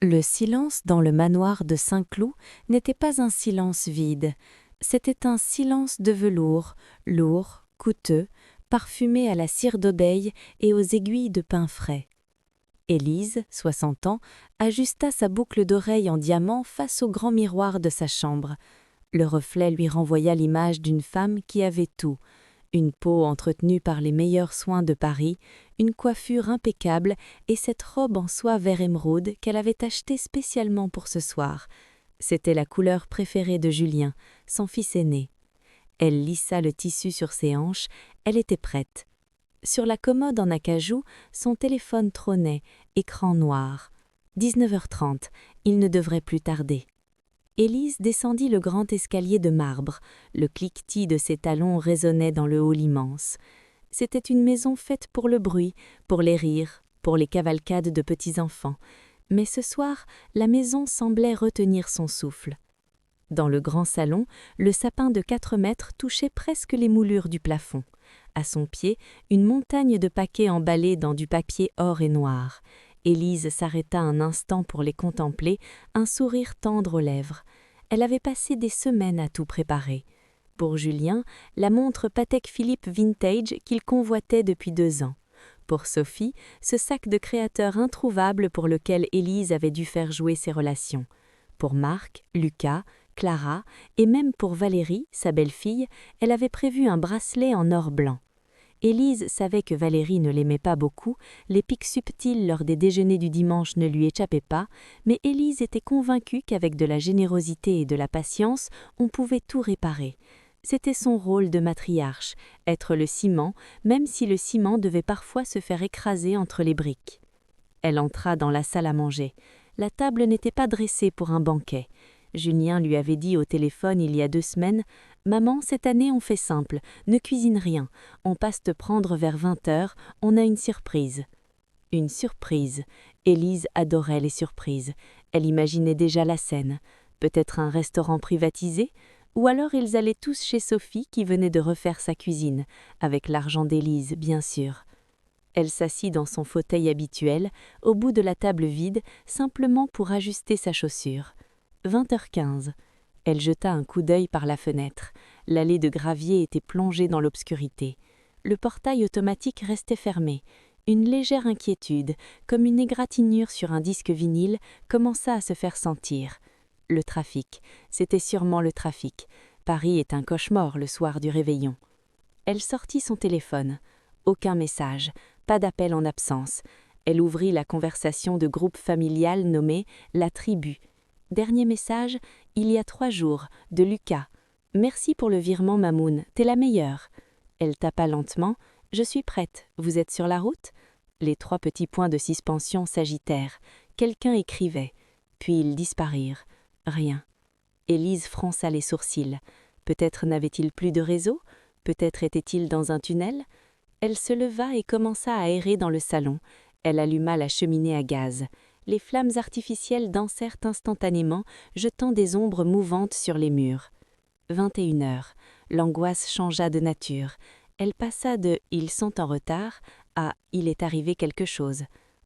Le silence dans le manoir de Saint-Cloud n'était pas un silence vide, c'était un silence de velours, lourd, coûteux, parfumé à la cire d'abeille et aux aiguilles de pin frais. Élise, 60 ans, ajusta sa boucle d'oreille en diamant face au grand miroir de sa chambre. Le reflet lui renvoya l'image d'une femme qui avait tout: une peau entretenue par les meilleurs soins de Paris, une coiffure impeccable et cette robe en soie vert émeraude qu'elle avait achetée spécialement pour ce soir. C'était la couleur préférée de Julien, son fils aîné. Elle lissa le tissu sur ses hanches, elle était prête. Sur la commode en acajou, son téléphone trônait, écran noir. 19h30, il ne devrait plus tarder. Élise descendit le grand escalier de marbre. Le cliquetis de ses talons résonnait dans le hall immense. C'était une maison faite pour le bruit, pour les rires, pour les cavalcades de petits-enfants. Mais ce soir, la maison semblait retenir son souffle. Dans le grand salon, le sapin de 4 mètres touchait presque les moulures du plafond. À son pied, une montagne de paquets emballés dans du papier or et noir. Élise s'arrêta un instant pour les contempler, un sourire tendre aux lèvres. Elle avait passé des semaines à tout préparer. Pour Julien, la montre Patek Philippe Vintage qu'il convoitait depuis 2 ans. Pour Sophie, ce sac de créateur introuvable pour lequel Élise avait dû faire jouer ses relations. Pour Marc, Lucas, Clara et même pour Valérie, sa belle-fille, elle avait prévu un bracelet en or blanc. Élise savait que Valérie ne l'aimait pas beaucoup, les piques subtiles lors des déjeuners du dimanche ne lui échappaient pas, mais Élise était convaincue qu'avec de la générosité et de la patience, on pouvait tout réparer. C'était son rôle de matriarche, être le ciment, même si le ciment devait parfois se faire écraser entre les briques. Elle entra dans la salle à manger. La table n'était pas dressée pour un banquet. Julien lui avait dit au téléphone il y a 2 semaines « Maman, cette année on fait simple, ne cuisine rien, on passe te prendre vers 20h, on a une surprise. » Une surprise. Élise adorait les surprises. Elle imaginait déjà la scène. Peut-être un restaurant privatisé? Ou alors ils allaient tous chez Sophie qui venait de refaire sa cuisine, avec l'argent d'Élise, bien sûr. Elle s'assit dans son fauteuil habituel, au bout de la table vide, simplement pour ajuster sa chaussure. 20h15. Elle jeta un coup d'œil par la fenêtre. L'allée de gravier était plongée dans l'obscurité. Le portail automatique restait fermé. Une légère inquiétude, comme une égratignure sur un disque vinyle, commença à se faire sentir. Le trafic. C'était sûrement le trafic. Paris est un cauchemar le soir du réveillon. Elle sortit son téléphone. Aucun message, pas d'appel en absence. Elle ouvrit la conversation de groupe familial nommée « La Tribu ». Dernier message, il y a 3 jours, de Lucas. « Merci pour le virement Mamoun, t'es la meilleure. » Elle tapa lentement. « Je suis prête, vous êtes sur la route ?» Les 3 petits points de suspension s'agitèrent. Quelqu'un écrivait. Puis ils disparurent. Rien. Élise fronça les sourcils. Peut-être n'avait-il plus de réseau? Peut-être était-il dans un tunnel? Elle se leva et commença à errer dans le salon. Elle alluma la cheminée à gaz. Les flammes artificielles dansèrent instantanément, jetant des ombres mouvantes sur les murs. 21h. L'angoisse changea de nature. Elle passa de « ils sont en retard » à « il est arrivé quelque chose ».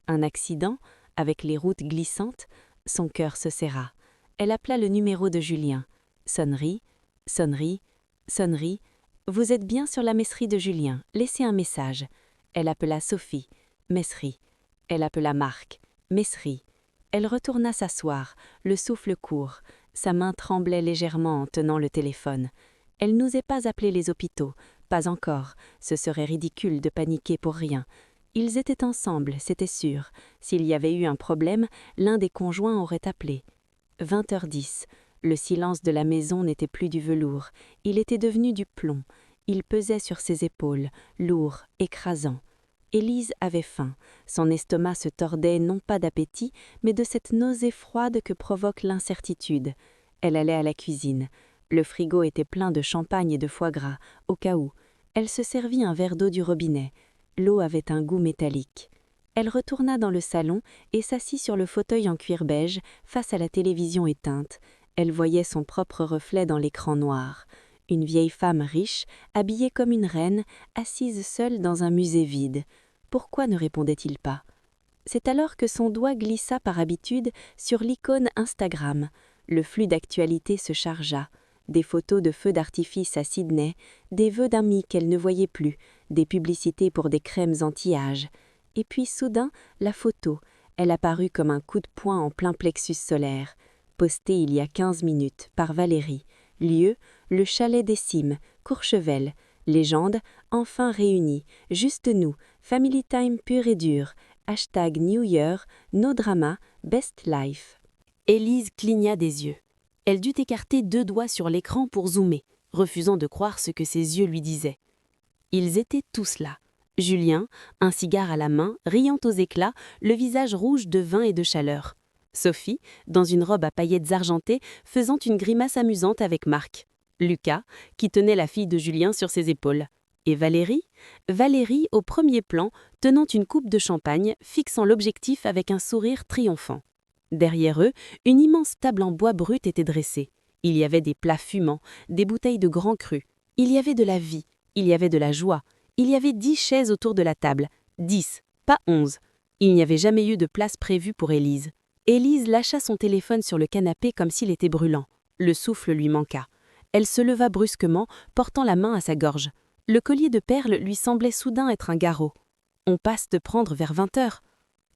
Un accident, avec les routes glissantes, son cœur se serra. Elle appela le numéro de Julien. Sonnerie, sonnerie, sonnerie. « Vous êtes bien sur la messagerie de Julien, laissez un message. » Elle appela Sophie. Messagerie. Elle appela Marc. Messagerie. Elle retourna s'asseoir, le souffle court. Sa main tremblait légèrement en tenant le téléphone. Elle n'osait pas appeler les hôpitaux. Pas encore. Ce serait ridicule de paniquer pour rien. Ils étaient ensemble, c'était sûr. S'il y avait eu un problème, l'un des conjoints aurait appelé. 20h10. Le silence de la maison n'était plus du velours. Il était devenu du plomb. Il pesait sur ses épaules, lourd, écrasant. Élise avait faim. Son estomac se tordait non pas d'appétit, mais de cette nausée froide que provoque l'incertitude. Elle allait à la cuisine. Le frigo était plein de champagne et de foie gras, au cas où. Elle se servit un verre d'eau du robinet. L'eau avait un goût métallique. Elle retourna dans le salon et s'assit sur le fauteuil en cuir beige, face à la télévision éteinte. Elle voyait son propre reflet dans l'écran noir. Une vieille femme riche, habillée comme une reine, assise seule dans un musée vide. Pourquoi ne répondait-il pas? C'est alors que son doigt glissa par habitude sur l'icône Instagram. Le flux d'actualité se chargea. Des photos de feux d'artifice à Sydney, des vœux d'amis qu'elle ne voyait plus, des publicités pour des crèmes anti-âge. Et puis soudain, la photo. Elle apparut comme un coup de poing en plein plexus solaire. Postée il y a 15 minutes par Valérie. Lieu, le chalet des Cimes, Courchevel. Légende, enfin réunis. Juste nous, family time pur et dur. Hashtag New Year, no drama, best life. Élise cligna des yeux. Elle dut écarter 2 doigts sur l'écran pour zoomer, refusant de croire ce que ses yeux lui disaient. Ils étaient tous là. Julien, un cigare à la main, riant aux éclats, le visage rouge de vin et de chaleur. Sophie, dans une robe à paillettes argentées, faisant une grimace amusante avec Marc. Lucas, qui tenait la fille de Julien sur ses épaules. Et Valérie au premier plan, tenant une coupe de champagne, fixant l'objectif avec un sourire triomphant. Derrière eux, une immense table en bois brut était dressée. Il y avait des plats fumants, des bouteilles de grand cru. Il y avait de la vie, il y avait de la joie. Il y avait 10 chaises autour de la table. 10, pas 11. Il n'y avait jamais eu de place prévue pour Élise. Élise lâcha son téléphone sur le canapé comme s'il était brûlant. Le souffle lui manqua. Elle se leva brusquement, portant la main à sa gorge. Le collier de perles lui semblait soudain être un garrot. On passe de prendre vers 20 heures.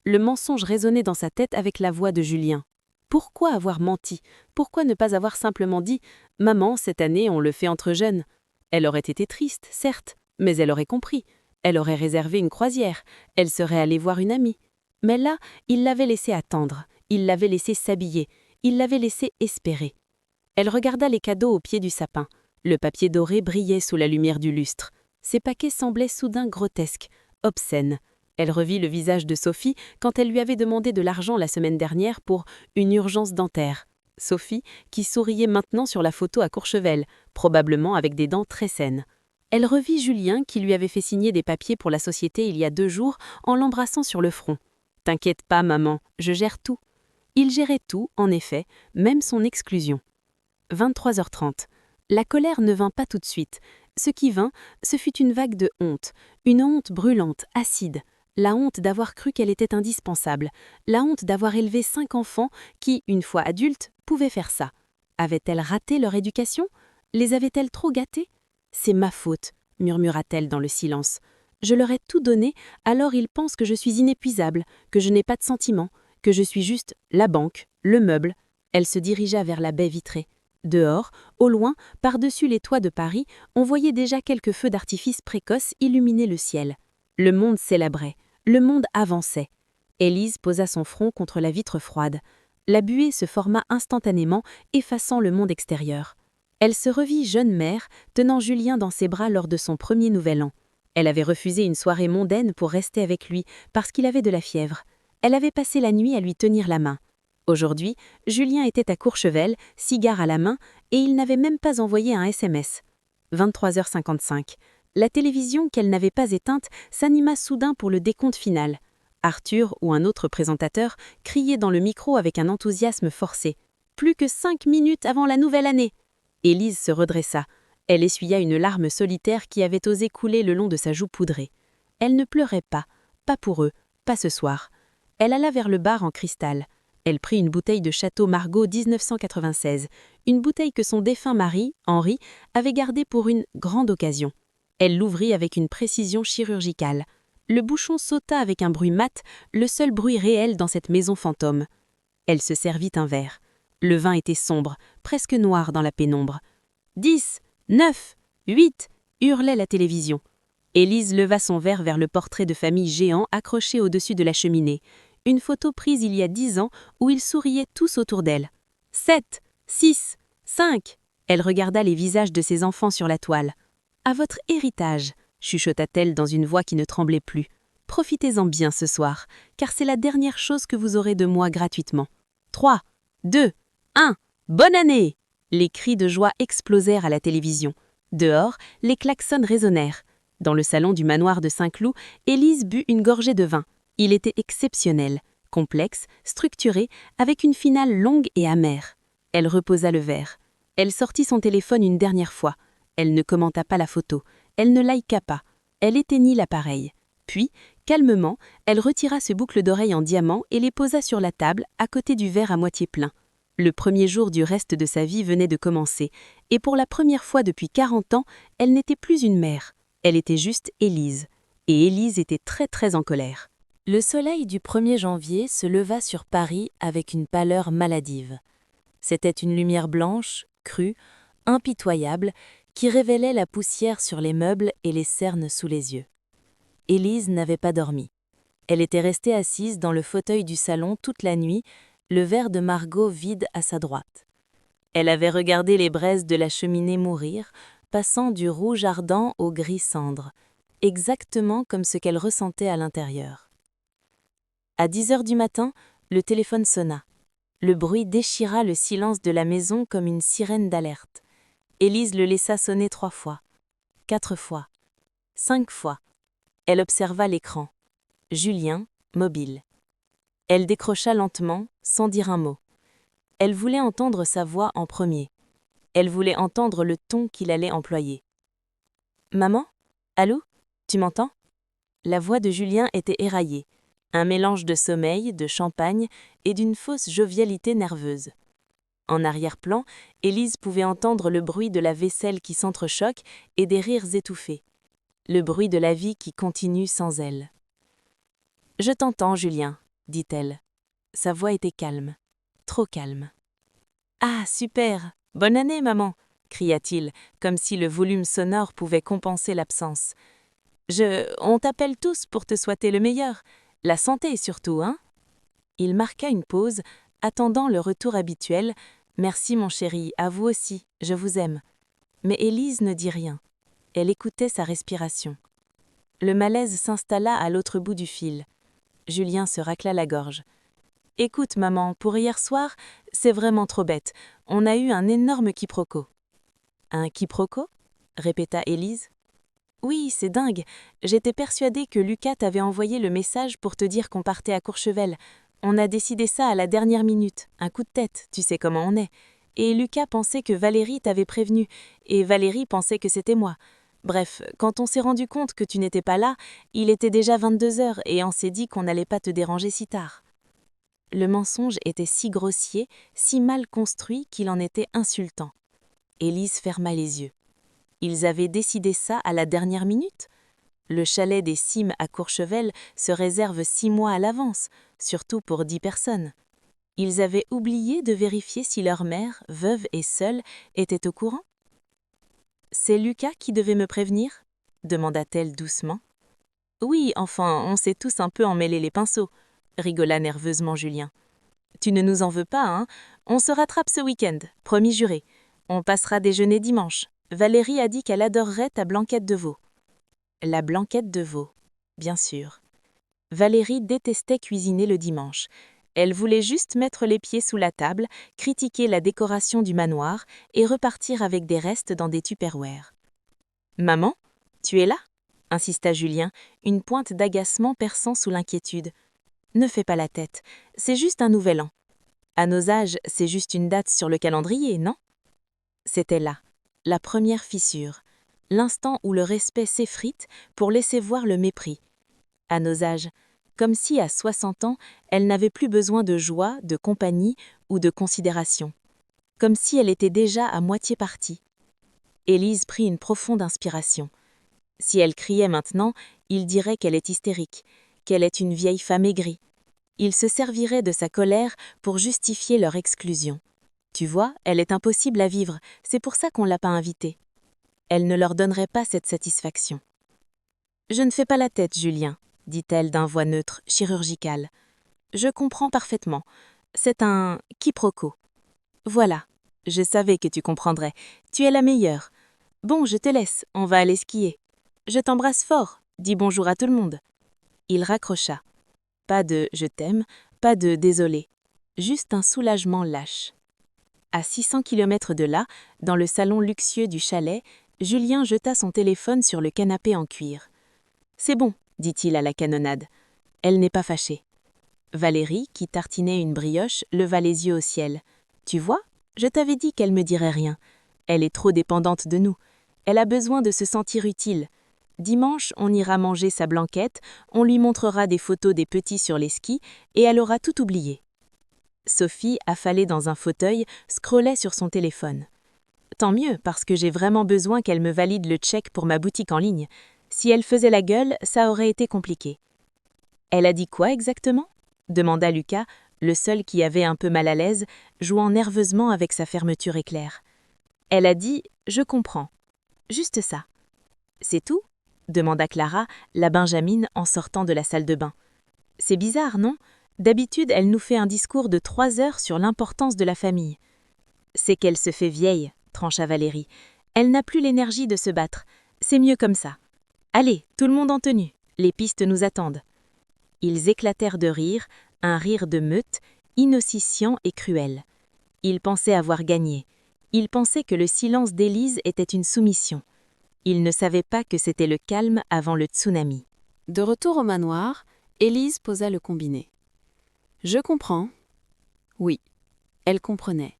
Le mensonge résonnait dans sa tête avec la voix de Julien. Pourquoi avoir menti? Pourquoi ne pas avoir simplement dit « Maman, cette année, on le fait entre jeunes ?» Elle aurait été triste, certes, mais elle aurait compris. Elle aurait réservé une croisière. Elle serait allée voir une amie. Mais là, il l'avait laissé attendre. Il l'avait laissé s'habiller. Il l'avait laissé espérer. Elle regarda les cadeaux au pied du sapin. Le papier doré brillait sous la lumière du lustre. Ces paquets semblaient soudain grotesques, obscènes. Elle revit le visage de Sophie quand elle lui avait demandé de l'argent la semaine dernière pour une urgence dentaire. Sophie, qui souriait maintenant sur la photo à Courchevel, probablement avec des dents très saines. Elle revit Julien qui lui avait fait signer des papiers pour la société il y a 2 jours en l'embrassant sur le front. « T'inquiète pas, maman, je gère tout. » Il gérait tout, en effet, même son exclusion. 23h30. La colère ne vint pas tout de suite. Ce qui vint, ce fut une vague de honte. Une honte brûlante, acide. La honte d'avoir cru qu'elle était indispensable. La honte d'avoir élevé 5 enfants qui, une fois adultes, pouvaient faire ça. Avait-elle raté leur éducation? Les avait-elle trop gâtés? C'est ma faute, murmura-t-elle dans le silence. Je leur ai tout donné, alors ils pensent que je suis inépuisable, que je n'ai pas de sentiments, que je suis juste la banque, le meuble. Elle se dirigea vers la baie vitrée. Dehors, au loin, par-dessus les toits de Paris, on voyait déjà quelques feux d'artifice précoces illuminer le ciel. Le monde s'élabrait, le monde avançait. Élise posa son front contre la vitre froide. La buée se forma instantanément, effaçant le monde extérieur. Elle se revit jeune mère, tenant Julien dans ses bras lors de son premier nouvel an. Elle avait refusé une soirée mondaine pour rester avec lui, parce qu'il avait de la fièvre. Elle avait passé la nuit à lui tenir la main. Aujourd'hui, Julien était à Courchevel, cigare à la main, et il n'avait même pas envoyé un SMS. 23h55. La télévision qu'elle n'avait pas éteinte s'anima soudain pour le décompte final. Arthur ou un autre présentateur criait dans le micro avec un enthousiasme forcé. « Plus que 5 minutes avant la nouvelle année !» Élise se redressa. Elle essuya une larme solitaire qui avait osé couler le long de sa joue poudrée. Elle ne pleurait pas pour eux, pas ce soir. Elle alla vers le bar en cristal. Elle prit une bouteille de Château Margaux 1996, une bouteille que son défunt mari, Henri, avait gardée pour une grande occasion. Elle l'ouvrit avec une précision chirurgicale. Le bouchon sauta avec un bruit mat, le seul bruit réel dans cette maison fantôme. Elle se servit un verre. Le vin était sombre, presque noir dans la pénombre. 10, 9, 8, hurlait la télévision. Élise leva son verre vers le portrait de famille géant accroché au-dessus de la cheminée. Une photo prise il y a 10 ans où ils souriaient tous autour d'elle. 7, 6, 5. Elle regarda les visages de ses enfants sur la toile. « À votre héritage », chuchota-t-elle dans une voix qui ne tremblait plus. « Profitez-en bien ce soir, car c'est la dernière chose que vous aurez de moi gratuitement. 3, 2, 1, bonne année !» Les cris de joie explosèrent à la télévision. Dehors, les klaxons résonnèrent. Dans le salon du manoir de Saint-Cloud, Élise but une gorgée de vin. Il était exceptionnel, complexe, structuré, avec une finale longue et amère. Elle reposa le verre. Elle sortit son téléphone une dernière fois. Elle ne commenta pas la photo. Elle ne likea pas. Elle éteignit l'appareil. Puis, Calmement, elle retira ses boucles d'oreilles en diamant et les posa sur la table, à côté du verre à moitié plein. Le premier jour du reste de sa vie venait de commencer, et pour la première fois depuis 40 ans, elle n'était plus une mère. Elle était juste Élise. Et Élise était très très en colère. Le soleil du 1er janvier se leva sur Paris avec une pâleur maladive. C'était une lumière blanche, crue, impitoyable, qui révélait la poussière sur les meubles et les cernes sous les yeux. Élise n'avait pas dormi. Elle était restée assise dans le fauteuil du salon toute la nuit, le verre de Margot vide à sa droite. Elle avait regardé les braises de la cheminée mourir, passant du rouge ardent au gris cendre, exactement comme ce qu'elle ressentait à l'intérieur. À 10 heures du matin, le téléphone sonna. Le bruit déchira le silence de la maison comme une sirène d'alerte. Élise le laissa sonner 3 fois, 4 fois, 5 fois. Elle observa l'écran. Julien, mobile. Elle décrocha lentement, sans dire un mot. Elle voulait entendre sa voix en premier. Elle voulait entendre le ton qu'il allait employer. « Maman ? Allô ? Tu m'entends » La voix de Julien était éraillée, un mélange de sommeil, de champagne et d'une fausse jovialité nerveuse. En arrière-plan, Élise pouvait entendre le bruit de la vaisselle qui s'entrechoque et des rires étouffés. Le bruit de la vie qui continue sans elle. « Je t'entends, Julien, » dit-elle. Sa voix était calme, trop calme. « Ah, super ! Bonne année, maman !» cria-t-il, comme si le volume sonore pouvait compenser l'absence. « On t'appelle tous pour te souhaiter le meilleur. La santé surtout, hein ?» Il marqua une pause, attendant le retour habituel. « Merci, mon chéri, à vous aussi, je vous aime. » Mais Élise ne dit rien. Elle écoutait sa respiration. Le malaise s'installa à l'autre bout du fil. Julien se racla la gorge. « Écoute, maman, pour hier soir, c'est vraiment trop bête. On a eu un énorme quiproquo. » « Un quiproquo ?» répéta Élise. « Oui, c'est dingue. J'étais persuadée que Lucas t'avait envoyé le message pour te dire qu'on partait à Courchevel. On a décidé ça à la dernière minute, un coup de tête, tu sais comment on est. Et Lucas pensait que Valérie t'avait prévenu, et Valérie pensait que c'était moi. Bref, quand on s'est rendu compte que tu n'étais pas là, il était déjà 22 heures et on s'est dit qu'on n'allait pas te déranger si tard. » Le mensonge était si grossier, si mal construit qu'il en était insultant. Élise ferma les yeux. Ils avaient décidé ça à la dernière minute ? Le chalet des Cimes à Courchevel se réserve 6 mois à l'avance, surtout pour 10 personnes. Ils avaient oublié de vérifier si leur mère, veuve et seule, était au courant ? « C'est Lucas qui devait me prévenir ?» demanda-t-elle doucement. « Oui, enfin, on s'est tous un peu emmêlé les pinceaux », rigola nerveusement Julien. « Tu ne nous en veux pas, hein ? On se rattrape ce week-end, promis juré. On passera déjeuner dimanche. Valérie a dit qu'elle adorerait ta blanquette de veau. » La blanquette de veau, bien sûr. Valérie détestait cuisiner le dimanche. Elle voulait juste mettre les pieds sous la table, critiquer la décoration du manoir et repartir avec des restes dans des tupperwares. « Maman, tu es là ?» insista Julien, une pointe d'agacement perçant sous l'inquiétude. « Ne fais pas la tête, c'est juste un nouvel an. À nos âges, c'est juste une date sur le calendrier, non ?» C'était là, la première fissure, l'instant où le respect s'effrite pour laisser voir le mépris. À nos âges, comme si à 60 ans, elle n'avait plus besoin de joie, de compagnie ou de considération. Comme si elle était déjà à moitié partie. Élise prit une profonde inspiration. Si elle criait maintenant, il dirait qu'elle est hystérique, qu'elle est une vieille femme aigrie. Il se servirait de sa colère pour justifier leur exclusion. Tu vois, elle est impossible à vivre, c'est pour ça qu'on ne l'a pas invitée. Elle ne leur donnerait pas cette satisfaction. « Je ne fais pas la tête, Julien, » dit-elle d'un voix neutre, chirurgicale. « Je comprends parfaitement. C'est un quiproquo. Voilà, je savais que tu comprendrais. Tu es la meilleure. Bon, je te laisse, on va aller skier. Je t'embrasse fort, dis bonjour à tout le monde. » Il raccrocha. Pas de « je t'aime », pas de « désolé », juste un soulagement lâche. À 600 km de là, dans le salon luxueux du chalet, Julien jeta son téléphone sur le canapé en cuir. « C'est bon, » dit-il à la canonnade. Elle n'est pas fâchée. Valérie, qui tartinait une brioche, leva les yeux au ciel. « Tu vois, je t'avais dit qu'elle me dirait rien. Elle est trop dépendante de nous. Elle a besoin de se sentir utile. Dimanche, on ira manger sa blanquette, on lui montrera des photos des petits sur les skis et elle aura tout oublié. Sophie, affalée dans un fauteuil, scrollait sur son téléphone. Tant mieux, parce que j'ai vraiment besoin qu'elle me valide le chèque pour ma boutique en ligne. Si elle faisait la gueule, ça aurait été compliqué. Elle a dit quoi exactement ? Demanda Lucas, le seul qui avait un peu mal à l'aise, jouant nerveusement avec sa fermeture éclair. Elle a dit « Je comprends ». Juste ça. C'est tout ? Demanda Clara, la Benjamine, en sortant de la salle de bain. C'est bizarre, non ? D'habitude, elle nous fait un discours de 3 heures sur l'importance de la famille. C'est qu'elle se fait vieille, trancha Valérie. Elle n'a plus l'énergie de se battre. C'est mieux comme ça. Allez, tout le monde en tenue. Les pistes nous attendent. Ils éclatèrent de rire, un rire de meute, innocent et cruel. Ils pensaient avoir gagné. Ils pensaient que le silence d'Élise était une soumission. Ils ne savaient pas que c'était le calme avant le tsunami. De retour au manoir, Élise posa le combiné. « Je comprends. » Oui, elle comprenait.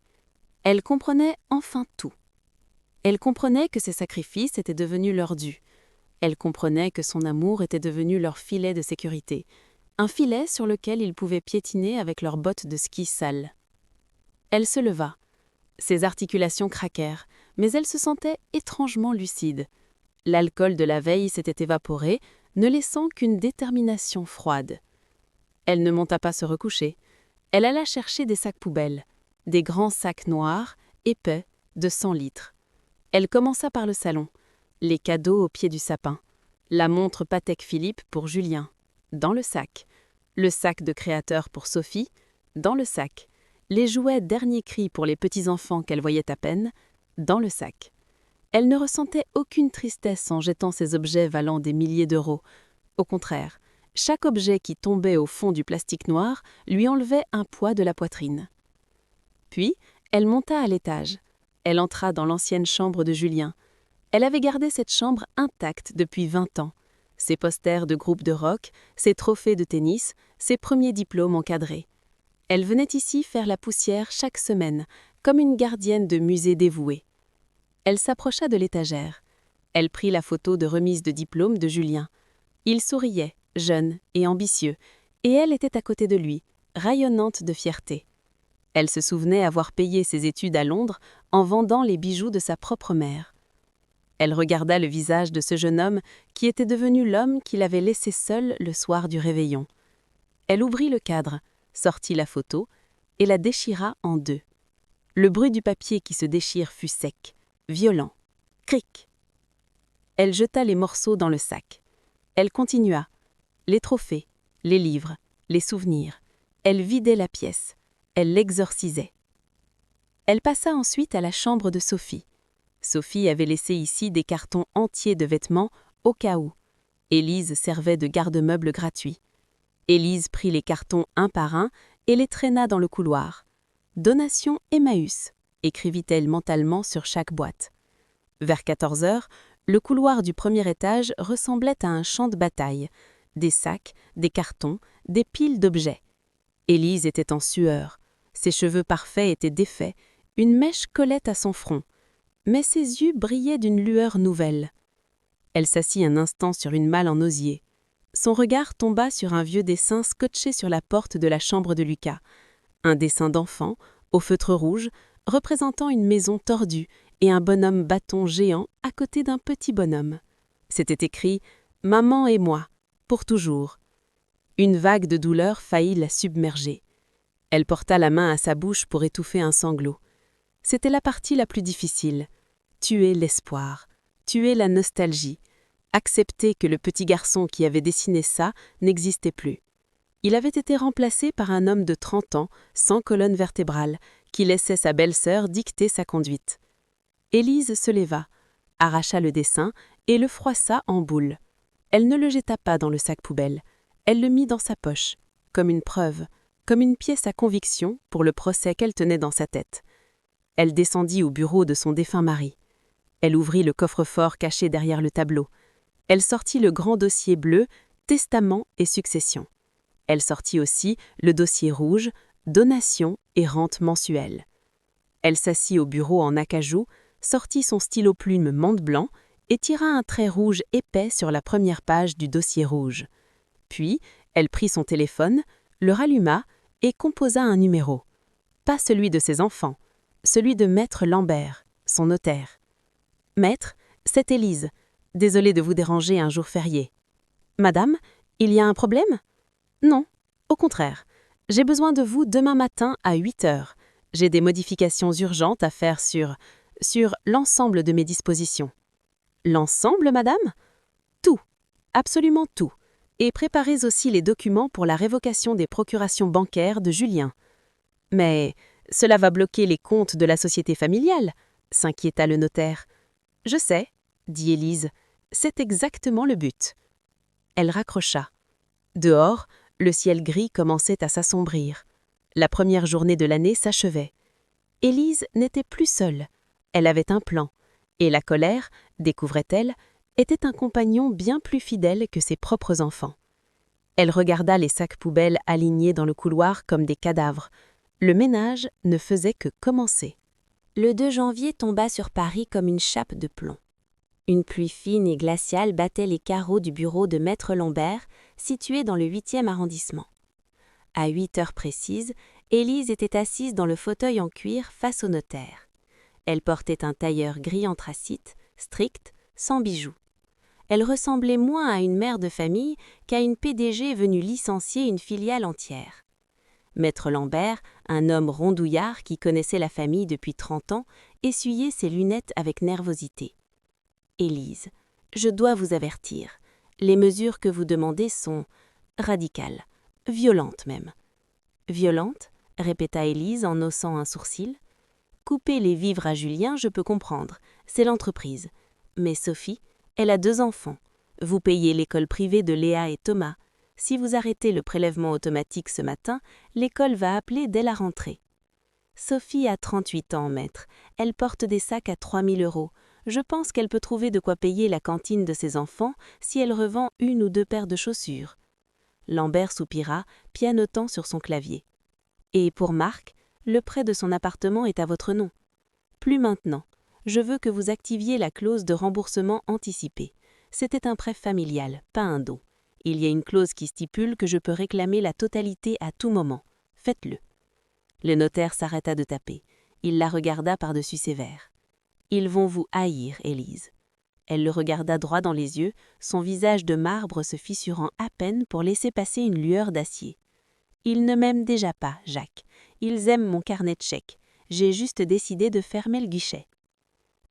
Elle comprenait enfin tout. Elle comprenait que ses sacrifices étaient devenus leur dû. Elle comprenait que son amour était devenu leur filet de sécurité, un filet sur lequel ils pouvaient piétiner avec leurs bottes de ski sales. Elle se leva. Ses articulations craquèrent, mais elle se sentait étrangement lucide. L'alcool de la veille s'était évaporé, ne laissant qu'une détermination froide. Elle ne monta pas se recoucher. Elle alla chercher des sacs poubelles, des grands sacs noirs, épais, de 100 litres. Elle commença par le salon, les cadeaux au pied du sapin, la montre Patek Philippe pour Julien, dans le sac de créateur pour Sophie, dans le sac, les jouets dernier cri pour les petits-enfants qu'elle voyait à peine, dans le sac. Elle ne ressentait aucune tristesse en jetant ces objets valant des milliers d'euros. Au contraire, chaque objet qui tombait au fond du plastique noir lui enlevait un poids de la poitrine. Puis, elle monta à l'étage. Elle entra dans l'ancienne chambre de Julien. Elle avait gardé cette chambre intacte depuis 20 ans. Ses posters de groupes de rock, ses trophées de tennis, ses premiers diplômes encadrés. Elle venait ici faire la poussière chaque semaine, comme une gardienne de musée dévouée. Elle s'approcha de l'étagère. Elle prit la photo de remise de diplôme de Julien. Il souriait, jeune et ambitieux, et elle était à côté de lui, rayonnante de fierté. Elle se souvenait avoir payé ses études à Londres en vendant les bijoux de sa propre mère. Elle regarda le visage de ce jeune homme qui était devenu l'homme qui l'avait laissé seul le soir du réveillon. Elle ouvrit le cadre, sortit la photo et la déchira en deux. Le bruit du papier qui se déchire fut sec, violent. Cric! Elle jeta les morceaux dans le sac. Elle continua. Les trophées, les livres, les souvenirs. Elle vidait la pièce. Elle l'exorcisait. Elle passa ensuite à la chambre de Sophie. Sophie avait laissé ici des cartons entiers de vêtements au cas où. Élise servait de garde-meuble gratuit. Élise prit les cartons un par un et les traîna dans le couloir. « Donation Emmaüs », écrivit-elle mentalement sur chaque boîte. Vers 14 heures, le couloir du premier étage ressemblait à un champ de bataille. Des sacs, des cartons, des piles d'objets. Élise était en sueur. Ses cheveux parfaits étaient défaits. Une mèche collait à son front. Mais ses yeux brillaient d'une lueur nouvelle. Elle s'assit un instant sur une malle en osier. Son regard tomba sur un vieux dessin scotché sur la porte de la chambre de Lucas. Un dessin d'enfant, au feutre rouge, représentant une maison tordue et un bonhomme bâton géant à côté d'un petit bonhomme. C'était écrit « Maman et moi, pour toujours ». Une vague de douleur faillit la submerger. Elle porta la main à sa bouche pour étouffer un sanglot. C'était la partie la plus difficile. Tuer l'espoir, tuer la nostalgie, accepter que le petit garçon qui avait dessiné ça n'existait plus. Il avait été remplacé par un homme de 30 ans, sans colonne vertébrale, qui laissait sa belle-sœur dicter sa conduite. Élise se leva, arracha le dessin et le froissa en boule. Elle ne le jeta pas dans le sac poubelle. Elle le mit dans sa poche, comme une preuve, comme une pièce à conviction pour le procès qu'elle tenait dans sa tête. Elle descendit au bureau de son défunt mari. Elle ouvrit le coffre-fort caché derrière le tableau. Elle sortit le grand dossier bleu, testament et succession. Elle sortit aussi le dossier rouge, donation et rente mensuelle. Elle s'assit au bureau en acajou, sortit son stylo-plume menthe blanc et tira un trait rouge épais sur la première page du dossier rouge. Puis, elle prit son téléphone, le ralluma et composa un numéro. Pas celui de ses enfants, celui de Maître Lambert, son notaire. « Maître, c'est Élise. Désolée de vous déranger un jour férié. »« Madame, il y a un problème ?»« Non, au contraire. J'ai besoin de vous demain matin à 8 heures. J'ai des modifications urgentes à faire sur l'ensemble de mes dispositions. »« L'ensemble, madame ? » ?»« Tout, absolument tout. Et préparez aussi les documents pour la révocation des procurations bancaires de Julien. »« Mais cela va bloquer les comptes de la société familiale, » s'inquiéta le notaire. « Je sais, » dit Élise, « c'est exactement le but. » Elle raccrocha. Dehors, le ciel gris commençait à s'assombrir. La première journée de l'année s'achevait. Élise n'était plus seule. Elle avait un plan. Et la colère, découvrait-elle, était un compagnon bien plus fidèle que ses propres enfants. Elle regarda les sacs poubelles alignés dans le couloir comme des cadavres. Le ménage ne faisait que commencer. Le 2 janvier tomba sur Paris comme une chape de plomb. Une pluie fine et glaciale battait les carreaux du bureau de Maître Lambert, situé dans le 8e arrondissement. À 8 heures précises, Élise était assise dans le fauteuil en cuir face au notaire. Elle portait un tailleur gris anthracite, strict, sans bijoux. Elle ressemblait moins à une mère de famille qu'à une PDG venue licencier une filiale entière. Maître Lambert, un homme rondouillard qui connaissait la famille depuis 30 ans, essuyait ses lunettes avec nervosité. « Élise, je dois vous avertir. Les mesures que vous demandez sont radicales, violentes même. »« Violentes ?» répéta Élise en haussant un sourcil. « Couper les vivres à Julien, je peux comprendre, c'est l'entreprise. Mais Sophie, elle a 2 enfants. Vous payez l'école privée de Léa et Thomas. Si vous arrêtez le prélèvement automatique ce matin, l'école va appeler dès la rentrée. »« Sophie a 38 ans, maître. Elle porte des sacs à 3 000 €. Je pense qu'elle peut trouver de quoi payer la cantine de ses enfants si elle revend 1 ou 2 paires de chaussures. » Lambert soupira, pianotant sur son clavier. « Et pour Marc, le prêt de son appartement est à votre nom. Plus maintenant. Je veux que vous activiez la clause de remboursement anticipé. C'était un prêt familial, pas un don. Il y a une clause qui stipule que je peux réclamer la totalité à tout moment. Faites-le. » Le notaire s'arrêta de taper. Il la regarda par-dessus ses verres. « Ils vont vous haïr, Élise. » Elle le regarda droit dans les yeux, son visage de marbre se fissurant à peine pour laisser passer une lueur d'acier. « Ils ne m'aiment déjà pas, Jacques. Ils aiment mon carnet de chèques. J'ai juste décidé de fermer le guichet. »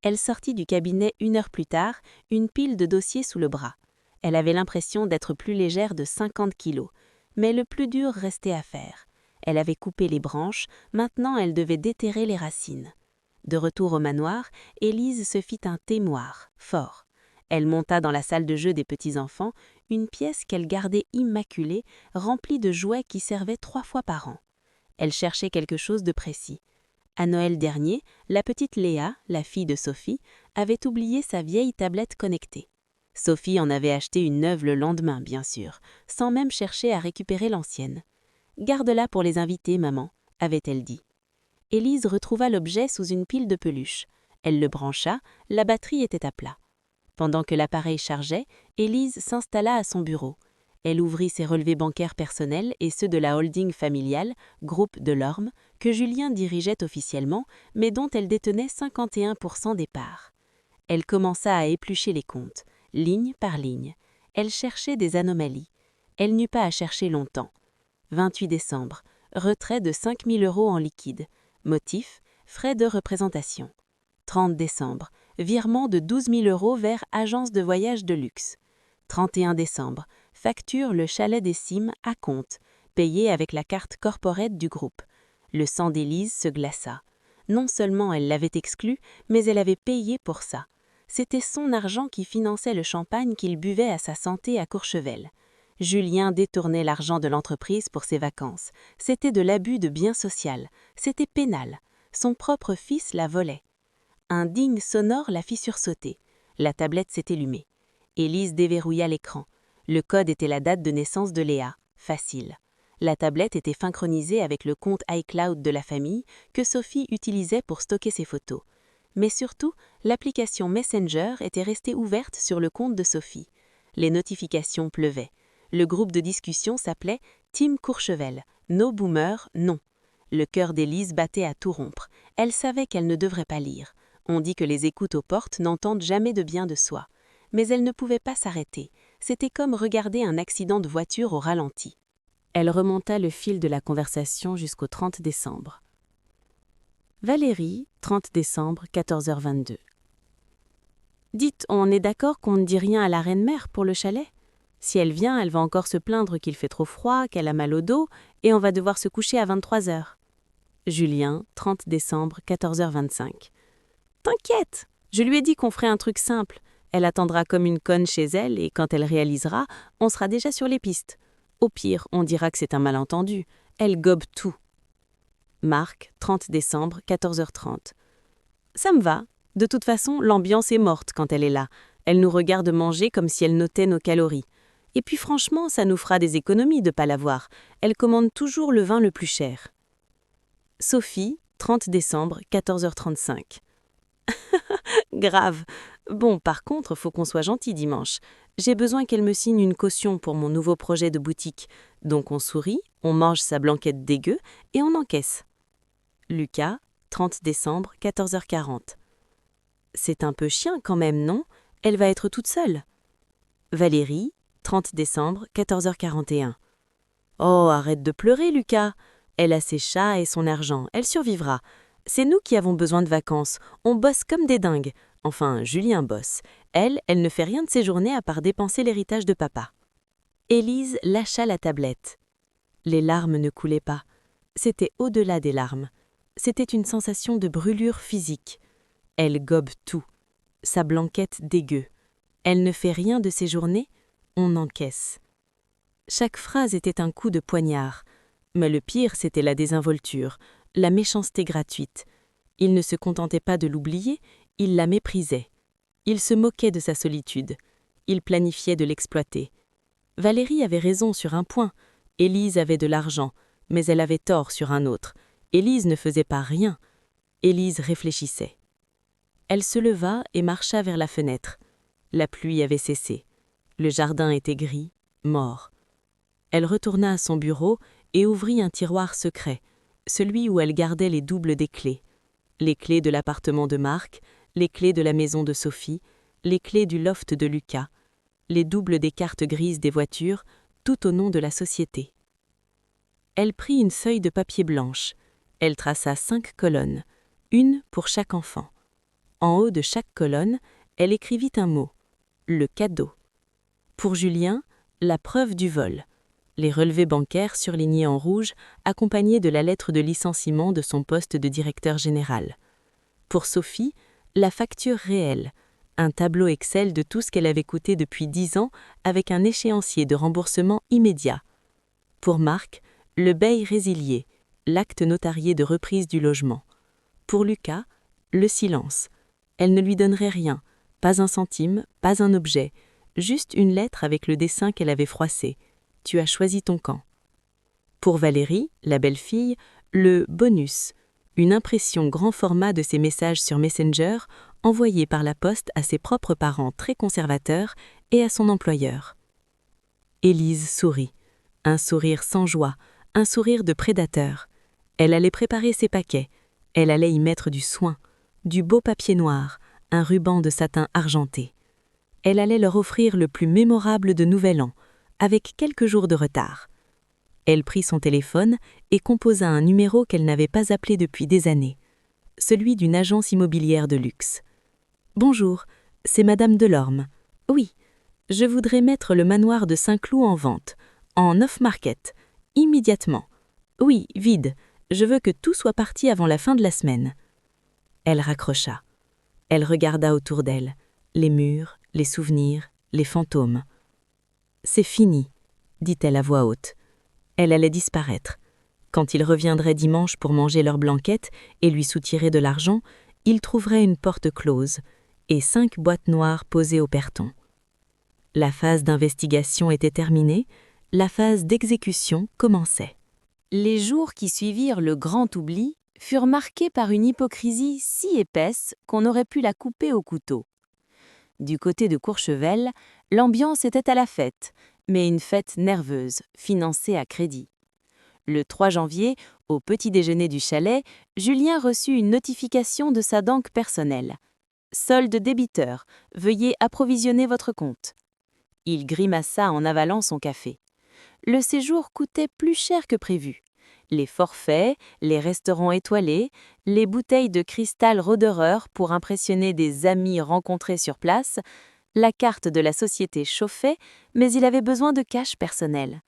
Elle sortit du cabinet 1 heure plus tard, une pile de dossiers sous le bras. Elle avait l'impression d'être plus légère de 50 kilos. Mais le plus dur restait à faire. Elle avait coupé les branches, maintenant elle devait déterrer les racines. De retour au manoir, Élise se fit un thé noir, fort. Elle monta dans la salle de jeu des petits-enfants, une pièce qu'elle gardait immaculée, remplie de jouets qui servaient 3 fois par an. Elle cherchait quelque chose de précis. À Noël dernier, la petite Léa, la fille de Sophie, avait oublié sa vieille tablette connectée. Sophie en avait acheté une neuve le lendemain, bien sûr, sans même chercher à récupérer l'ancienne. « Garde-la pour les invités, maman », avait-elle dit. Élise retrouva l'objet sous une pile de peluches. Elle le brancha, la batterie était à plat. Pendant que l'appareil chargeait, Élise s'installa à son bureau. Elle ouvrit ses relevés bancaires personnels et ceux de la holding familiale, groupe Delorme, que Julien dirigeait officiellement, mais dont elle détenait 51% des parts. Elle commença à éplucher les comptes, ligne par ligne. Elle cherchait des anomalies. Elle n'eut pas à chercher longtemps. 28 décembre, retrait de 5 000 € en liquide. Motif, frais de représentation. 30 décembre, virement de 12 000 € vers agence de voyage de luxe. 31 décembre, facture le chalet des Cimes à compte, payé avec la carte corporate du groupe. Le sang d'Élise se glaça. Non seulement elle l'avait exclu, mais elle avait payé pour ça. C'était son argent qui finançait le champagne qu'il buvait à sa santé à Courchevel. Julien détournait l'argent de l'entreprise pour ses vacances. C'était de l'abus de bien social. C'était pénal. Son propre fils la volait. Un digne sonore la fit sursauter. La tablette s'est allumée. Élise déverrouilla l'écran. Le code était la date de naissance de Léa. Facile. La tablette était synchronisée avec le compte iCloud de la famille que Sophie utilisait pour stocker ses photos. Mais surtout, l'application Messenger était restée ouverte sur le compte de Sophie. Les notifications pleuvaient. Le groupe de discussion s'appelait Team Courchevel. No boomer, non. Le cœur d'Élise battait à tout rompre. Elle savait qu'elle ne devrait pas lire. On dit que les écoutes aux portes n'entendent jamais de bien de soi. Mais elle ne pouvait pas s'arrêter. C'était comme regarder un accident de voiture au ralenti. Elle remonta le fil de la conversation jusqu'au 30 décembre. Valérie, 30 décembre, 14h22. Dites, on est d'accord qu'on ne dit rien à la reine-mère pour le chalet? Si elle vient, elle va encore se plaindre qu'il fait trop froid, qu'elle a mal au dos, et on va devoir se coucher à 23h. Julien, 30 décembre, 14h25. T'inquiète, je lui ai dit qu'on ferait un truc simple. Elle attendra comme une conne chez elle, et quand elle réalisera, on sera déjà sur les pistes. Au pire, on dira que c'est un malentendu. Elle gobe tout. Marc, 30 décembre, 14h30. Ça me va. De toute façon, l'ambiance est morte quand elle est là. Elle nous regarde manger comme si elle notait nos calories. Et puis franchement, ça nous fera des économies de pas la voir. Elle commande toujours le vin le plus cher. Sophie, 30 décembre, 14h35. Grave. Bon, par contre, faut qu'on soit gentil dimanche. J'ai besoin qu'elle me signe une caution pour mon nouveau projet de boutique. Donc on sourit, on mange sa blanquette dégueu et on encaisse. Lucas, 30 décembre, 14h40. C'est un peu chien quand même, non? Elle va être toute seule. Valérie, 30 décembre, 14h41. Oh, arrête de pleurer, Lucas. Elle a ses chats et son argent, elle survivra. C'est nous qui avons besoin de vacances. On bosse comme des dingues. Enfin, Julien bosse. Elle ne fait rien de ses journées à part dépenser l'héritage de papa. Élise lâcha la tablette. Les larmes ne coulaient pas. C'était au-delà des larmes. C'était une sensation de brûlure physique. Elle gobe tout. Sa blanquette dégueu. Elle ne fait rien de ses journées, on encaisse. Chaque phrase était un coup de poignard. Mais le pire, c'était la désinvolture, la méchanceté gratuite. Il ne se contentait pas de l'oublier, il la méprisait. Il se moquait de sa solitude. Il planifiait de l'exploiter. Valérie avait raison sur un point. Élise avait de l'argent, mais elle avait tort sur un autre. Élise ne faisait pas rien. Élise réfléchissait. Elle se leva et marcha vers la fenêtre. La pluie avait cessé. Le jardin était gris, mort. Elle retourna à son bureau et ouvrit un tiroir secret, celui où elle gardait les doubles des clés. Les clés de l'appartement de Marc, les clés de la maison de Sophie, les clés du loft de Lucas, les doubles des cartes grises des voitures, tout au nom de la société. Elle prit une feuille de papier blanche. Elle traça 5 colonnes, une pour chaque enfant. En haut de chaque colonne, elle écrivit un mot, le cadeau. Pour Julien, la preuve du vol. Les relevés bancaires surlignés en rouge, accompagnés de la lettre de licenciement de son poste de directeur général. Pour Sophie, la facture réelle, un tableau Excel de tout ce qu'elle avait coûté depuis 10 ans avec un échéancier de remboursement immédiat. Pour Marc, le bail résilié, l'acte notarié de reprise du logement. Pour Lucas, le silence. Elle ne lui donnerait rien, pas un centime, pas un objet, juste une lettre avec le dessin qu'elle avait froissé. Tu as choisi ton camp. Pour Valérie, la belle-fille, le bonus, une impression grand format de ses messages sur Messenger envoyés par la poste à ses propres parents très conservateurs et à son employeur. Élise sourit, un sourire sans joie, un sourire de prédateur. Elle allait préparer ses paquets, elle allait y mettre du soin, du beau papier noir, un ruban de satin argenté. Elle allait leur offrir le plus mémorable de Nouvel An, avec quelques jours de retard. Elle prit son téléphone et composa un numéro qu'elle n'avait pas appelé depuis des années, celui d'une agence immobilière de luxe. « Bonjour, c'est Madame Delorme. Oui, je voudrais mettre le manoir de Saint-Cloud en vente, en off-market, immédiatement. Oui, vide, je veux que tout soit parti avant la fin de la semaine. » Elle raccrocha. Elle regarda autour d'elle, les murs, les souvenirs, les fantômes. « C'est fini, » dit-elle à voix haute. Elle allait disparaître. Quand il reviendrait dimanche pour manger leur blanquette et lui soutirer de l'argent, il trouverait une porte close et 5 boîtes noires posées au perton. La phase d'investigation était terminée, la phase d'exécution commençait. Les jours qui suivirent le grand oubli furent marquées par une hypocrisie si épaisse qu'on aurait pu la couper au couteau. Du côté de Courchevel, l'ambiance était à la fête, mais une fête nerveuse, financée à crédit. Le 3 janvier, au petit déjeuner du chalet, Julien reçut une notification de sa banque personnelle. Solde débiteur, veuillez approvisionner votre compte. Il grimaça en avalant son café. Le séjour coûtait plus cher que prévu. Les forfaits, les restaurants étoilés, les bouteilles de cristal Roderer pour impressionner des amis rencontrés sur place, la carte de la société chauffait, mais il avait besoin de cash personnel.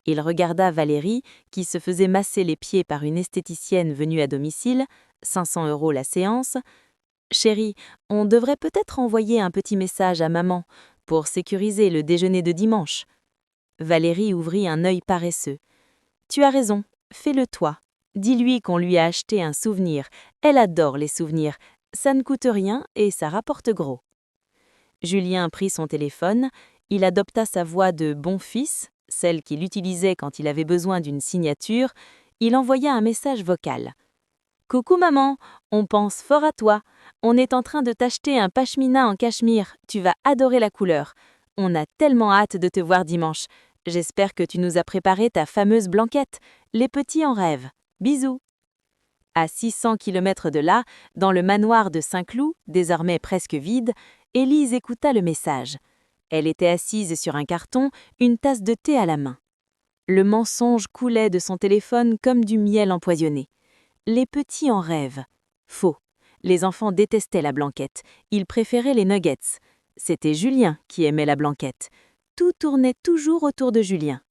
Il regarda Valérie, qui se faisait masser les pieds par une esthéticienne venue à domicile, 500 € la séance. « Chérie, on devrait peut-être envoyer un petit message à maman pour sécuriser le déjeuner de dimanche. » Valérie ouvrit un œil paresseux. « Tu as raison, fais-le toi. Dis-lui qu'on lui a acheté un souvenir. Elle adore les souvenirs. Ça ne coûte rien et ça rapporte gros. » Julien prit son téléphone, il adopta sa voix de bon fils, celle qu'il utilisait quand il avait besoin d'une signature, il envoya un message vocal. « Coucou maman, on pense fort à toi. On est en train de t'acheter un pashmina en cachemire, tu vas adorer la couleur. On a tellement hâte de te voir dimanche. J'espère que tu nous as préparé ta fameuse blanquette. Les petits en rêvent. Bisous. » À 600 km de là, dans le manoir de Saint-Cloud, désormais presque vide, Élise écouta le message. Elle était assise sur un carton, une tasse de thé à la main. Le mensonge coulait de son téléphone comme du miel empoisonné. Les petits en rêvent. Faux. Les enfants détestaient la blanquette. Ils préféraient les nuggets. C'était Julien qui aimait la blanquette. Tout tournait toujours autour de Julien.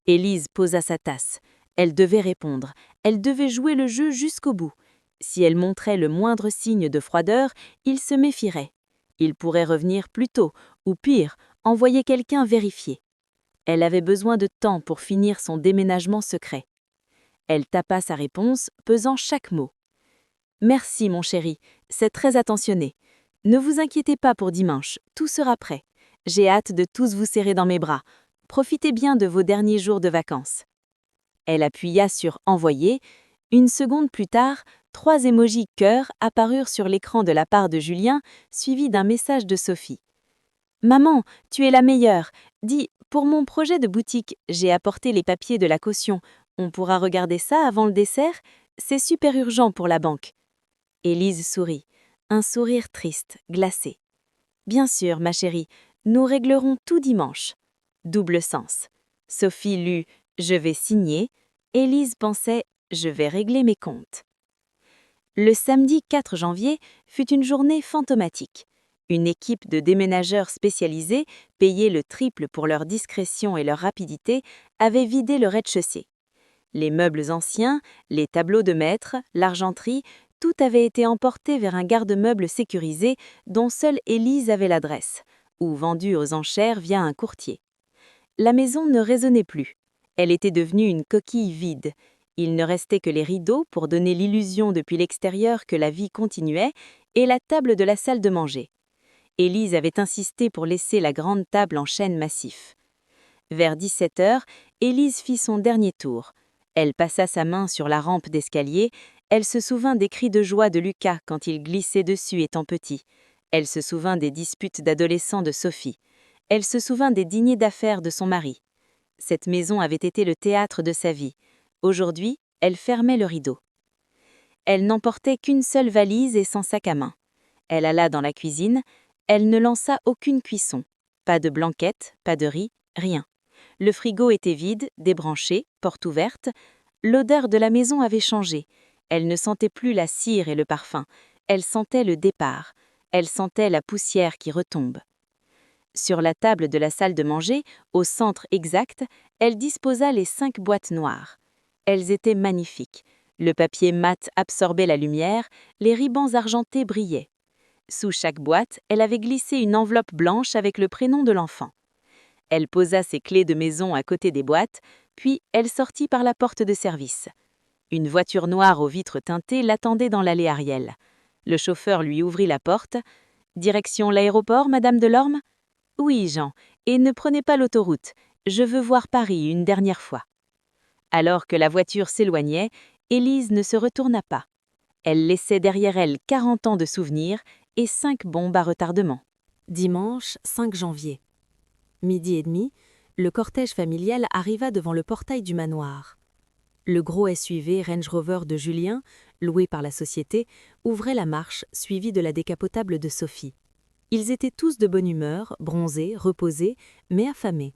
Élise posa sa tasse. Elle devait répondre. Elle devait jouer le jeu jusqu'au bout. Si elle montrait le moindre signe de froideur, il se méfierait. Il pourrait revenir plus tôt, ou pire, envoyer quelqu'un vérifier. Elle avait besoin de temps pour finir son déménagement secret. Elle tapa sa réponse, pesant chaque mot. « Merci, mon chéri, c'est très attentionné. Ne vous inquiétez pas pour dimanche, tout sera prêt. J'ai hâte de tous vous serrer dans mes bras. Profitez bien de vos derniers jours de vacances. » Elle appuya sur « Envoyer ». Une seconde plus tard, 3 émojis cœur apparurent sur l'écran de la part de Julien, suivis d'un message de Sophie. « Maman, tu es la meilleure. Dis, pour mon projet de boutique, j'ai apporté les papiers de la caution. On pourra regarder ça avant le dessert? C'est super urgent pour la banque. » Élise sourit, un sourire triste, glacé. « Bien sûr, ma chérie, nous réglerons tout dimanche. » Double sens. Sophie lut « Je vais signer ». Élise pensait « Je vais régler mes comptes ». Le samedi 4 janvier fut une journée fantomatique. Une équipe de déménageurs spécialisés, payés le triple pour leur discrétion et leur rapidité, avait vidé le rez-de-chaussée. Les meubles anciens, les tableaux de maître, l'argenterie, tout avait été emporté vers un garde-meuble sécurisé dont seule Élise avait l'adresse, ou vendu aux enchères via un courtier. La maison ne résonnait plus. Elle était devenue une coquille vide. Il ne restait que les rideaux pour donner l'illusion depuis l'extérieur que la vie continuait et la table de la salle de manger. Élise avait insisté pour laisser la grande table en chêne massif. Vers 17 h, Élise fit son dernier tour. Elle passa sa main sur la rampe d'escalier. Elle se souvint des cris de joie de Lucas quand il glissait dessus étant petit. Elle se souvint des disputes d'adolescents de Sophie. Elle se souvint des dîners d'affaires de son mari. Cette maison avait été le théâtre de sa vie. Aujourd'hui, elle fermait le rideau. Elle n'emportait qu'une seule valise et son sac à main. Elle alla dans la cuisine. Elle ne lança aucune cuisson. Pas de blanquette, pas de riz, rien. Le frigo était vide, débranché, porte ouverte. L'odeur de la maison avait changé. Elle ne sentait plus la cire et le parfum. Elle sentait le départ. Elle sentait la poussière qui retombe. Sur la table de la salle de manger, au centre exact, elle disposa les 5 boîtes noires. Elles étaient magnifiques. Le papier mat absorbait la lumière, les ribans argentés brillaient. Sous chaque boîte, elle avait glissé une enveloppe blanche avec le prénom de l'enfant. Elle posa ses clés de maison à côté des boîtes, puis elle sortit par la porte de service. Une voiture noire aux vitres teintées l'attendait dans l'allée Ariel. Le chauffeur lui ouvrit la porte. « Direction l'aéroport, Madame Delorme ?»« Oui, Jean, et ne prenez pas l'autoroute. Je veux voir Paris une dernière fois. » Alors que la voiture s'éloignait, Élise ne se retourna pas. Elle laissait derrière elle 40 ans de souvenirs et 5 bombes à retardement. Dimanche 5 janvier. 12h30, le cortège familial arriva devant le portail du manoir. Le gros SUV Range Rover de Julien, loué par la société, ouvrait la marche, suivi de la décapotable de Sophie. Ils étaient tous de bonne humeur, bronzés, reposés, mais affamés.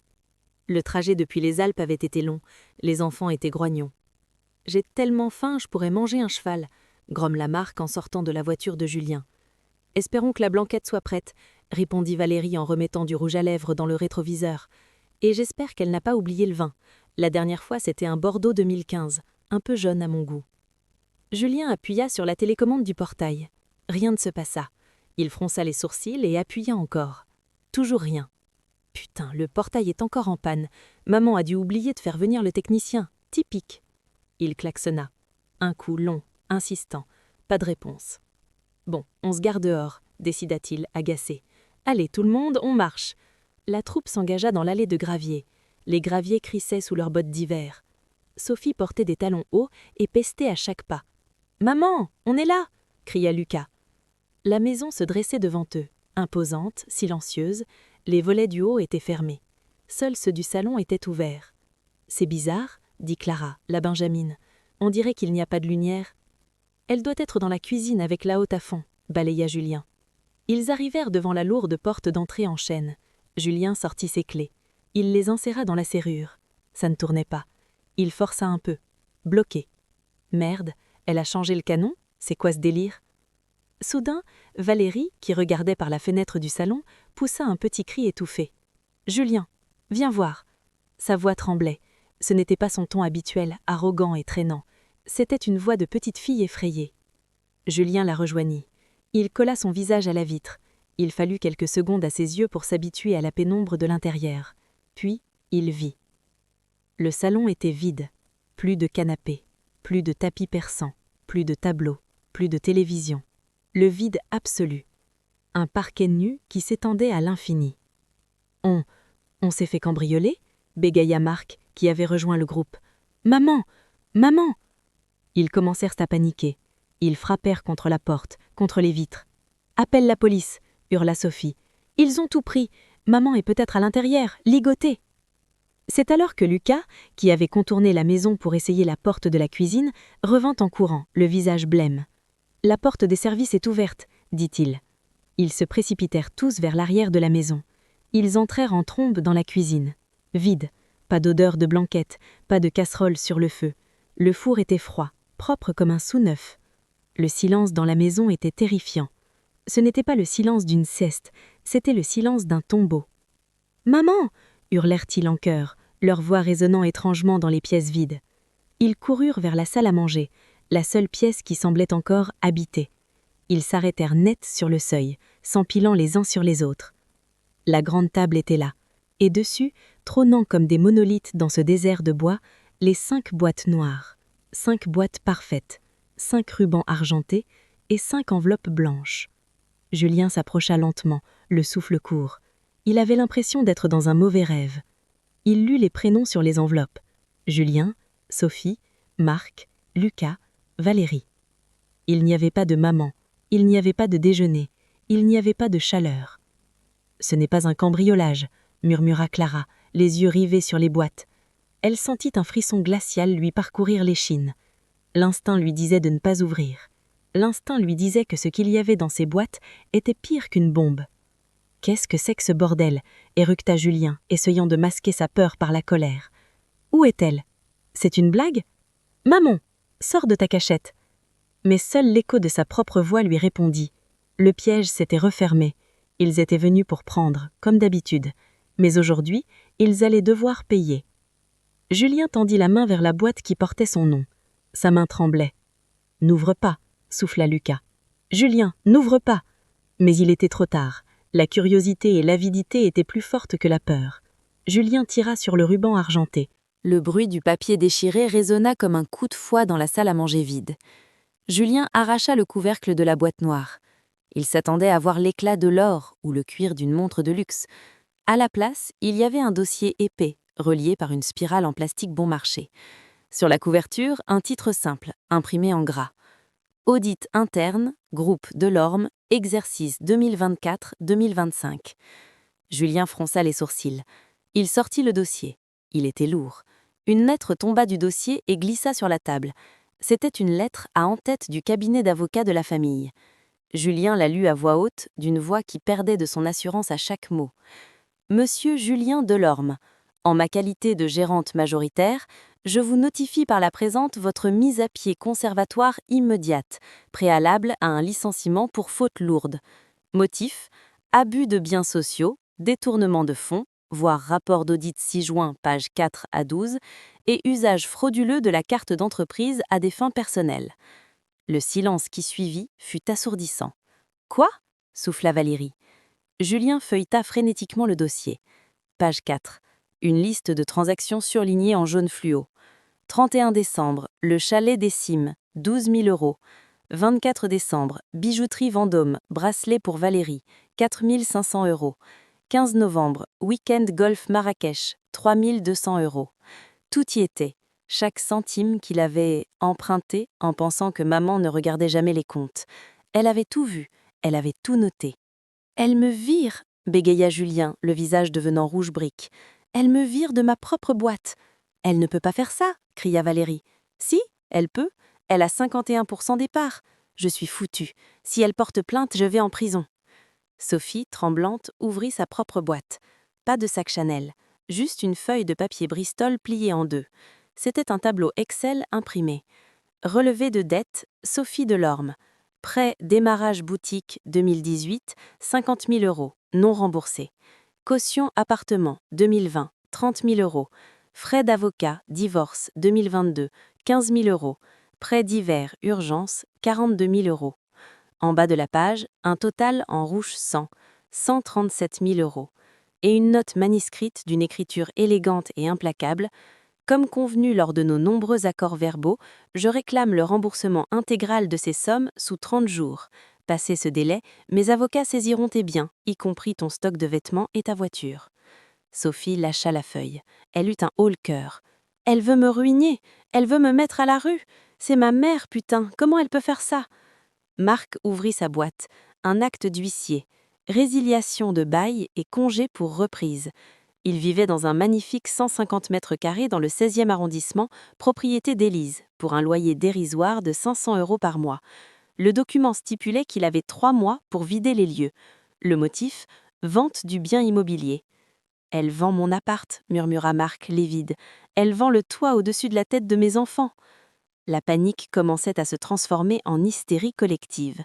Le trajet depuis les Alpes avait été long, les enfants étaient grognons. « J'ai tellement faim, je pourrais manger un cheval », grommela Marc en sortant de la voiture de Julien. « Espérons que la blanquette soit prête », répondit Valérie en remettant du rouge à lèvres dans le rétroviseur. « Et j'espère qu'elle n'a pas oublié le vin. La dernière fois, c'était un Bordeaux 2015, un peu jaune à mon goût. » Julien appuya sur la télécommande du portail. Rien ne se passa. Il fronça les sourcils et appuya encore. Toujours rien. Putain, le portail est encore en panne. Maman a dû oublier de faire venir le technicien. Typique. Il klaxonna. Un coup long, insistant. Pas de réponse. Bon, on se gare dehors, décida-t-il, agacé. Allez, tout le monde, on marche. La troupe s'engagea dans l'allée de gravier. Les graviers crissaient sous leurs bottes d'hiver. Sophie portait des talons hauts et pestait à chaque pas. « Maman, on est là !» cria Lucas. La maison se dressait devant eux, imposante, silencieuse, les volets du haut étaient fermés. Seuls ceux du salon étaient ouverts. « C'est bizarre, » dit Clara, la Benjamine. « On dirait qu'il n'y a pas de lumière. »« Elle doit être dans la cuisine avec la haute à fond, » balaya Julien. Ils arrivèrent devant la lourde porte d'entrée en chêne. Julien sortit ses clés. Il les inséra dans la serrure. Ça ne tournait pas. Il força un peu. Bloqué. Merde, elle a changé le canon? C'est quoi ce délire? Soudain, Valérie, qui regardait par la fenêtre du salon, poussa un petit cri étouffé. « Julien, viens voir !» Sa voix tremblait. Ce n'était pas son ton habituel, arrogant et traînant. C'était une voix de petite fille effrayée. Julien la rejoignit. Il colla son visage à la vitre. Il fallut quelques secondes à ses yeux pour s'habituer à la pénombre de l'intérieur. Puis, il vit. Le salon était vide. Plus de canapé, plus de tapis persans, plus de tableaux, plus de télévision. Le vide absolu. Un parquet nu qui s'étendait à l'infini. On s'est fait cambrioler ?» bégaya Marc, qui avait rejoint le groupe. « Maman! Maman !» Ils commencèrent à paniquer. Ils frappèrent contre la porte, contre les vitres. « Appelle la police !» hurla Sophie. « Ils ont tout pris. Maman est peut-être à l'intérieur, ligotée. » C'est alors que Lucas, qui avait contourné la maison pour essayer la porte de la cuisine, revint en courant, le visage blême. « La porte des services est ouverte », dit-il. Ils se précipitèrent tous vers l'arrière de la maison. Ils entrèrent en trombe dans la cuisine. Vide, pas d'odeur de blanquette, pas de casserole sur le feu. Le four était froid, propre comme un sous-neuf. Le silence dans la maison était terrifiant. Ce n'était pas le silence d'une sieste, c'était le silence d'un tombeau. « Maman !» hurlèrent-ils en chœur, leur voix résonnant étrangement dans les pièces vides. Ils coururent vers la salle à manger, la seule pièce qui semblait encore habitée. Ils s'arrêtèrent net sur le seuil, s'empilant les uns sur les autres. La grande table était là, et dessus, trônant comme des monolithes dans ce désert de bois, les 5 boîtes noires, 5 boîtes parfaites, 5 rubans argentés et 5 enveloppes blanches. Julien s'approcha lentement, le souffle court. Il avait l'impression d'être dans un mauvais rêve. Il lut les prénoms sur les enveloppes. Julien, Sophie, Marc, Lucas, Valérie. Il n'y avait pas de maman, il n'y avait pas de déjeuner, il n'y avait pas de chaleur. « Ce n'est pas un cambriolage », murmura Clara, les yeux rivés sur les boîtes. Elle sentit un frisson glacial lui parcourir l'échine. L'instinct lui disait de ne pas ouvrir. L'instinct lui disait que ce qu'il y avait dans ces boîtes était pire qu'une bombe. « Qu'est-ce que c'est que ce bordel ?» éructa Julien, essayant de masquer sa peur par la colère. « Où est-elle ? C'est une blague ? Maman, sors de ta cachette !» Mais seul l'écho de sa propre voix lui répondit. Le piège s'était refermé. Ils étaient venus pour prendre, comme d'habitude. Mais aujourd'hui, ils allaient devoir payer. Julien tendit la main vers la boîte qui portait son nom. Sa main tremblait. « N'ouvre pas !» souffla Lucas. « Julien, n'ouvre pas !» Mais il était trop tard. La curiosité et l'avidité étaient plus fortes que la peur. Julien tira sur le ruban argenté. Le bruit du papier déchiré résonna comme un coup de fouet dans la salle à manger vide. Julien arracha le couvercle de la boîte noire. Il s'attendait à voir l'éclat de l'or ou le cuir d'une montre de luxe. À la place, il y avait un dossier épais, relié par une spirale en plastique bon marché. Sur la couverture, un titre simple, imprimé en gras. Audit interne, groupe Delorme, exercice 2024-2025. Julien fronça les sourcils. Il sortit le dossier. Il était lourd. Une lettre tomba du dossier et glissa sur la table. C'était une lettre à en-tête du cabinet d'avocats de la famille. Julien la lut à voix haute, d'une voix qui perdait de son assurance à chaque mot. Monsieur Julien Delorme, en ma qualité de gérante majoritaire, je vous notifie par la présente votre mise à pied conservatoire immédiate, préalable à un licenciement pour faute lourde. Motif : abus de biens sociaux, détournement de fonds, voire rapport d'audit 6 juin, pages 4 à 12, et usage frauduleux de la carte d'entreprise à des fins personnelles. Le silence qui suivit fut assourdissant. « Quoi » souffla Valérie. Julien feuilleta frénétiquement le dossier. Page 4. Une liste de transactions surlignée en jaune fluo. 31 décembre, le chalet des Cimes, 12 000 €. 24 décembre, bijouterie Vendôme, bracelet pour Valérie, 4 500 €. 15 novembre, week-end golf Marrakech, 3 200 €. Tout y était, chaque centime qu'il avait emprunté en pensant que maman ne regardait jamais les comptes. Elle avait tout vu, elle avait tout noté. « Elle me vire !» bégaya Julien, le visage devenant rouge brique. « Elle me vire de ma propre boîte !»« Elle ne peut pas faire ça !» cria Valérie. « Si, elle peut. Elle a 51% des parts. Je suis foutue. Si elle porte plainte, je vais en prison. » Sophie, tremblante, ouvrit sa propre boîte. Pas de sac Chanel, juste une feuille de papier Bristol pliée en deux. C'était un tableau Excel imprimé. Relevé de dette, Sophie Delorme. Prêt démarrage boutique 2018, 50 000 €, non remboursé. Caution appartement 2020, 30 000 €. Frais d'avocat, divorce 2022, 15 000 €. Prêt d'hiver, urgence, 42 000 €. En bas de la page, un total en rouge 137 000 €. Et une note manuscrite d'une écriture élégante et implacable. Comme convenu lors de nos nombreux accords verbaux, je réclame le remboursement intégral de ces sommes sous 30 jours. Passé ce délai, mes avocats saisiront tes biens, y compris ton stock de vêtements et ta voiture. Sophie lâcha la feuille. Elle eut un haut-le-cœur. « Elle veut me ruiner, elle veut me mettre à la rue. C'est ma mère, putain, comment elle peut faire ça ?» Marc ouvrit sa boîte. Un acte d'huissier. Résiliation de bail et congé pour reprise. Il vivait dans un magnifique 150 mètres carrés dans le 16e arrondissement, propriété d'Élise, pour un loyer dérisoire de 500 € par mois. Le document stipulait qu'il avait 3 mois pour vider les lieux. Le motif : vente du bien immobilier. « Elle vend mon appart », murmura Marc, livide. « Elle vend le toit au-dessus de la tête de mes enfants. » La panique commençait à se transformer en hystérie collective.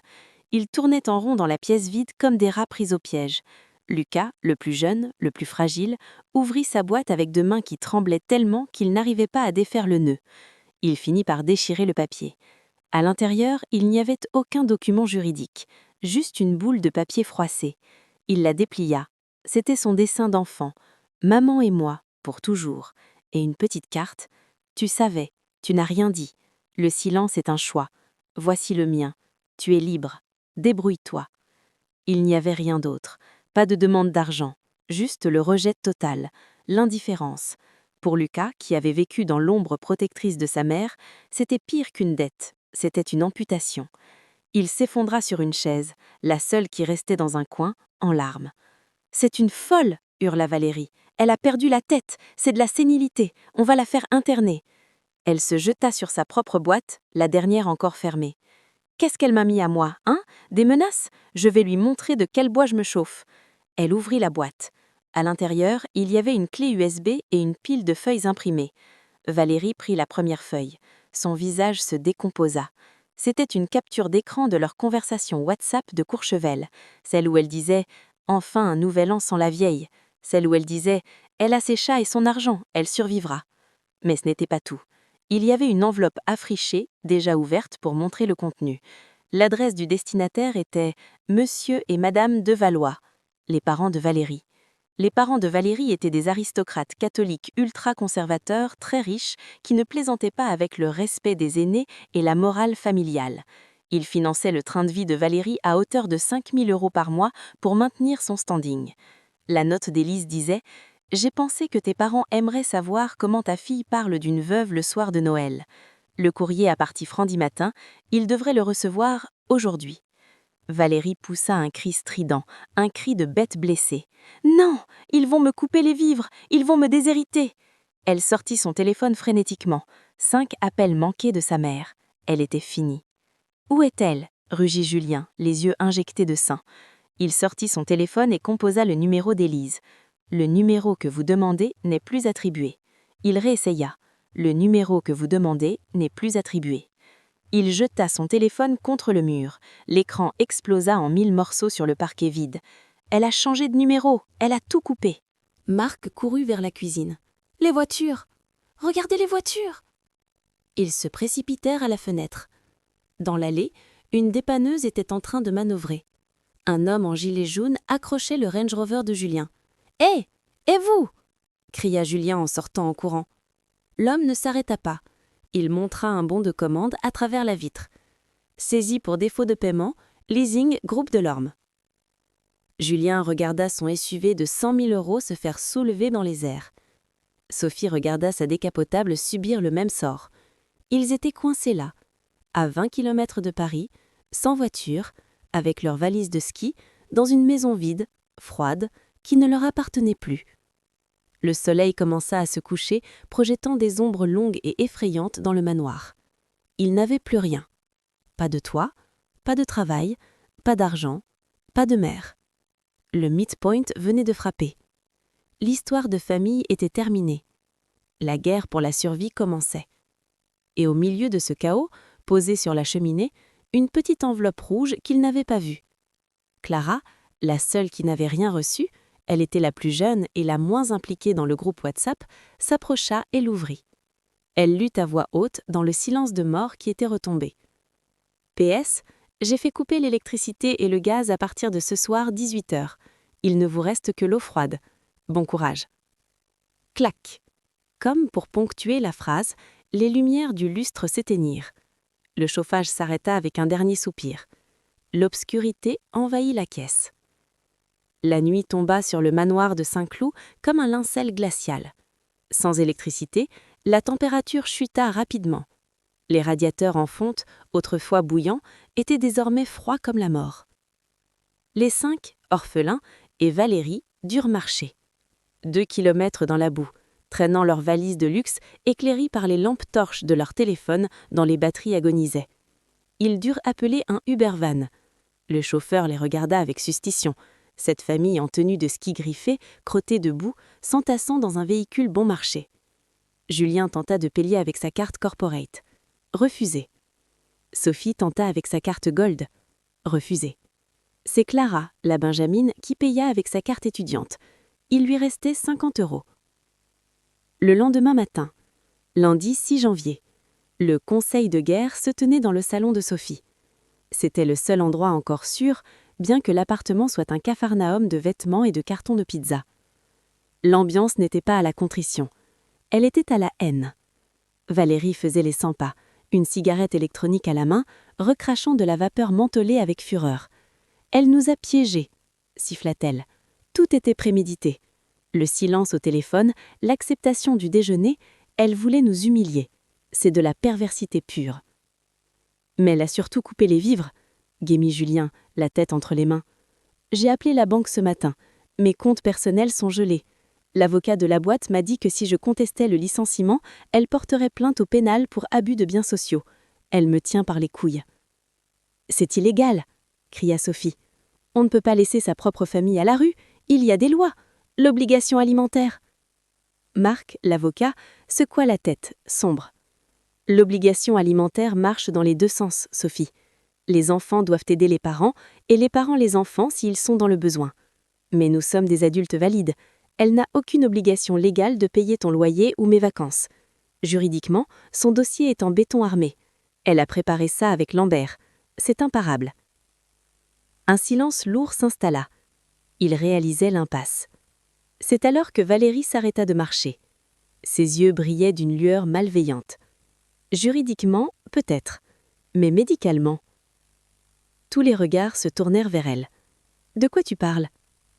Ils tournaient en rond dans la pièce vide comme des rats pris au piège. Lucas, le plus jeune, le plus fragile, ouvrit sa boîte avec deux mains qui tremblaient tellement qu'il n'arrivait pas à défaire le nœud. Il finit par déchirer le papier. À l'intérieur, il n'y avait aucun document juridique, juste une boule de papier froissé. Il la déplia. C'était son dessin d'enfant. « Maman et moi, pour toujours. » Et une petite carte. « Tu savais, tu n'as rien dit. Le silence est un choix. Voici le mien. Tu es libre. Débrouille-toi. » Il n'y avait rien d'autre. Pas de demande d'argent. Juste le rejet total, l'indifférence. Pour Lucas, qui avait vécu dans l'ombre protectrice de sa mère, c'était pire qu'une dette. C'était une amputation. Il s'effondra sur une chaise, la seule qui restait dans un coin, en larmes. « C'est une folle !» hurla Valérie. « Elle a perdu la tête. C'est de la sénilité. On va la faire interner. » Elle se jeta sur sa propre boîte, la dernière encore fermée. « Qu'est-ce qu'elle m'a mis à moi, hein ? Des menaces ? Je vais lui montrer de quel bois je me chauffe. » Elle ouvrit la boîte. À l'intérieur, il y avait une clé USB et une pile de feuilles imprimées. Valérie prit la première feuille. Son visage se décomposa. C'était une capture d'écran de leur conversation WhatsApp de Courchevel, celle où elle disait « Enfin un nouvel an sans la vieille », celle où elle disait « Elle a ses chats et son argent, elle survivra ». Mais ce n'était pas tout. Il y avait une enveloppe affrichée, déjà ouverte pour montrer le contenu. L'adresse du destinataire était « Monsieur et Madame de Valois », les parents de Valérie. Les parents de Valérie étaient des aristocrates catholiques ultra-conservateurs, très riches, qui ne plaisantaient pas avec le respect des aînés et la morale familiale. Ils finançaient le train de vie de Valérie à hauteur de 5 000 € par mois pour maintenir son standing. La note d'Élise disait « J'ai pensé que tes parents aimeraient savoir comment ta fille parle d'une veuve le soir de Noël. Le courrier a parti franc matin, il devrait le recevoir aujourd'hui. » Valérie poussa un cri strident, un cri de bête blessée. « Non, ils vont me couper les vivres, ils vont me déshériter !» Elle sortit son téléphone frénétiquement. 5 appels manqués de sa mère. Elle était finie. « Où est-elle » rugit Julien, les yeux injectés de sang. Il sortit son téléphone et composa le numéro d'Élise. « Le numéro que vous demandez n'est plus attribué. » Il réessaya. « Le numéro que vous demandez n'est plus attribué. » Il jeta son téléphone contre le mur. L'écran explosa en 1000 morceaux sur le parquet vide. Elle a changé de numéro, elle a tout coupé. Marc courut vers la cuisine. « Les voitures! Regardez les voitures !» Ils se précipitèrent à la fenêtre. Dans l'allée, une dépanneuse était en train de manœuvrer. Un homme en gilet jaune accrochait le Range Rover de Julien. « Hé! Et vous » cria Julien en sortant en courant. L'homme ne s'arrêta pas. Il montra un bon de commande à travers la vitre. Saisi pour défaut de paiement, leasing Groupe Delorme. Julien regarda son SUV de 100 000 € se faire soulever dans les airs. Sophie regarda sa décapotable subir le même sort. Ils étaient coincés là, à 20 km de Paris, sans voiture, avec leurs valises de ski, dans une maison vide, froide, qui ne leur appartenait plus. Le soleil commença à se coucher, projetant des ombres longues et effrayantes dans le manoir. Ils n'avaient plus rien. Pas de toit, pas de travail, pas d'argent, pas de mère. Le midpoint venait de frapper. L'histoire de famille était terminée. La guerre pour la survie commençait. Et au milieu de ce chaos, posée sur la cheminée, une petite enveloppe rouge qu'ils n'avaient pas vue. Clara, la seule qui n'avait rien reçu, elle était la plus jeune et la moins impliquée dans le groupe WhatsApp, s'approcha et l'ouvrit. Elle lut à voix haute dans le silence de mort qui était retombé. « PS, j'ai fait couper l'électricité et le gaz à partir de ce soir 18h. Il ne vous reste que l'eau froide. Bon courage. » Clac. Comme pour ponctuer la phrase, les lumières du lustre s'éteignirent. Le chauffage s'arrêta avec un dernier soupir. L'obscurité envahit la caisse. La nuit tomba sur le manoir de Saint-Cloud comme un lincel glacial. Sans électricité, la température chuta rapidement. Les radiateurs en fonte, autrefois bouillants, étaient désormais froids comme la mort. Les 5, orphelins, et Valérie durent marcher. 2 kilomètres dans la boue, traînant leurs valises de luxe éclairées par les lampes torches de leur téléphone dont les batteries agonisaient. Ils durent appeler un Uber-van. Le chauffeur les regarda avec suspicion. Cette famille en tenue de ski griffé, crottée de boue, s'entassant dans un véhicule bon marché. Julien tenta de payer avec sa carte corporate. Refusé. Sophie tenta avec sa carte gold. Refusé. C'est Clara, la benjamine, qui paya avec sa carte étudiante. Il lui restait 50 €. Le lendemain matin, lundi 6 janvier, le conseil de guerre se tenait dans le salon de Sophie. C'était le seul endroit encore sûr, bien que l'appartement soit un capharnaüm de vêtements et de cartons de pizza. L'ambiance n'était pas à la contrition. Elle était à la haine. Valérie faisait les 100 pas, une cigarette électronique à la main, recrachant de la vapeur mentholée avec fureur. « Elle nous a piégés », siffla-t-elle. Tout était prémédité. Le silence au téléphone, l'acceptation du déjeuner, elle voulait nous humilier. C'est de la perversité pure. Mais elle a surtout coupé les vivres, gémit Julien, la tête entre les mains. J'ai appelé la banque ce matin. Mes comptes personnels sont gelés. L'avocat de la boîte m'a dit que si je contestais le licenciement, elle porterait plainte au pénal pour abus de biens sociaux. Elle me tient par les couilles. C'est illégal, cria Sophie. On ne peut pas laisser sa propre famille à la rue. Il y a des lois. L'obligation alimentaire. Marc, l'avocat, secoua la tête, sombre. L'obligation alimentaire marche dans les deux sens, Sophie. Les enfants doivent aider les parents et les parents les enfants s'ils sont dans le besoin. Mais nous sommes des adultes valides. Elle n'a aucune obligation légale de payer ton loyer ou mes vacances. Juridiquement, son dossier est en béton armé. Elle a préparé ça avec Lambert. C'est imparable. Un silence lourd s'installa. Il réalisait l'impasse. C'est alors que Valérie s'arrêta de marcher. Ses yeux brillaient d'une lueur malveillante. Juridiquement, peut-être, mais médicalement. Tous les regards se tournèrent vers elle. « De quoi tu parles ?»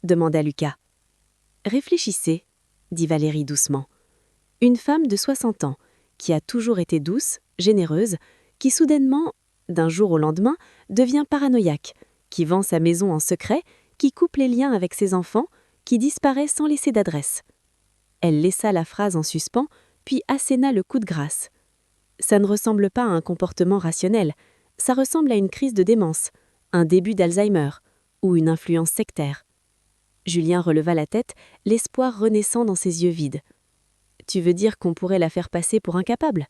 demanda Lucas. « Réfléchissez, » dit Valérie doucement. Une femme de 60 ans, qui a toujours été douce, généreuse, qui soudainement, d'un jour au lendemain, devient paranoïaque, qui vend sa maison en secret, qui coupe les liens avec ses enfants, qui disparaît sans laisser d'adresse. Elle laissa la phrase en suspens, puis asséna le coup de grâce. Ça ne ressemble pas à un comportement rationnel, ça ressemble à une crise de démence, un début d'Alzheimer, ou une influence sectaire. Julien releva la tête, l'espoir renaissant dans ses yeux vides. « Tu veux dire qu'on pourrait la faire passer pour incapable ?»«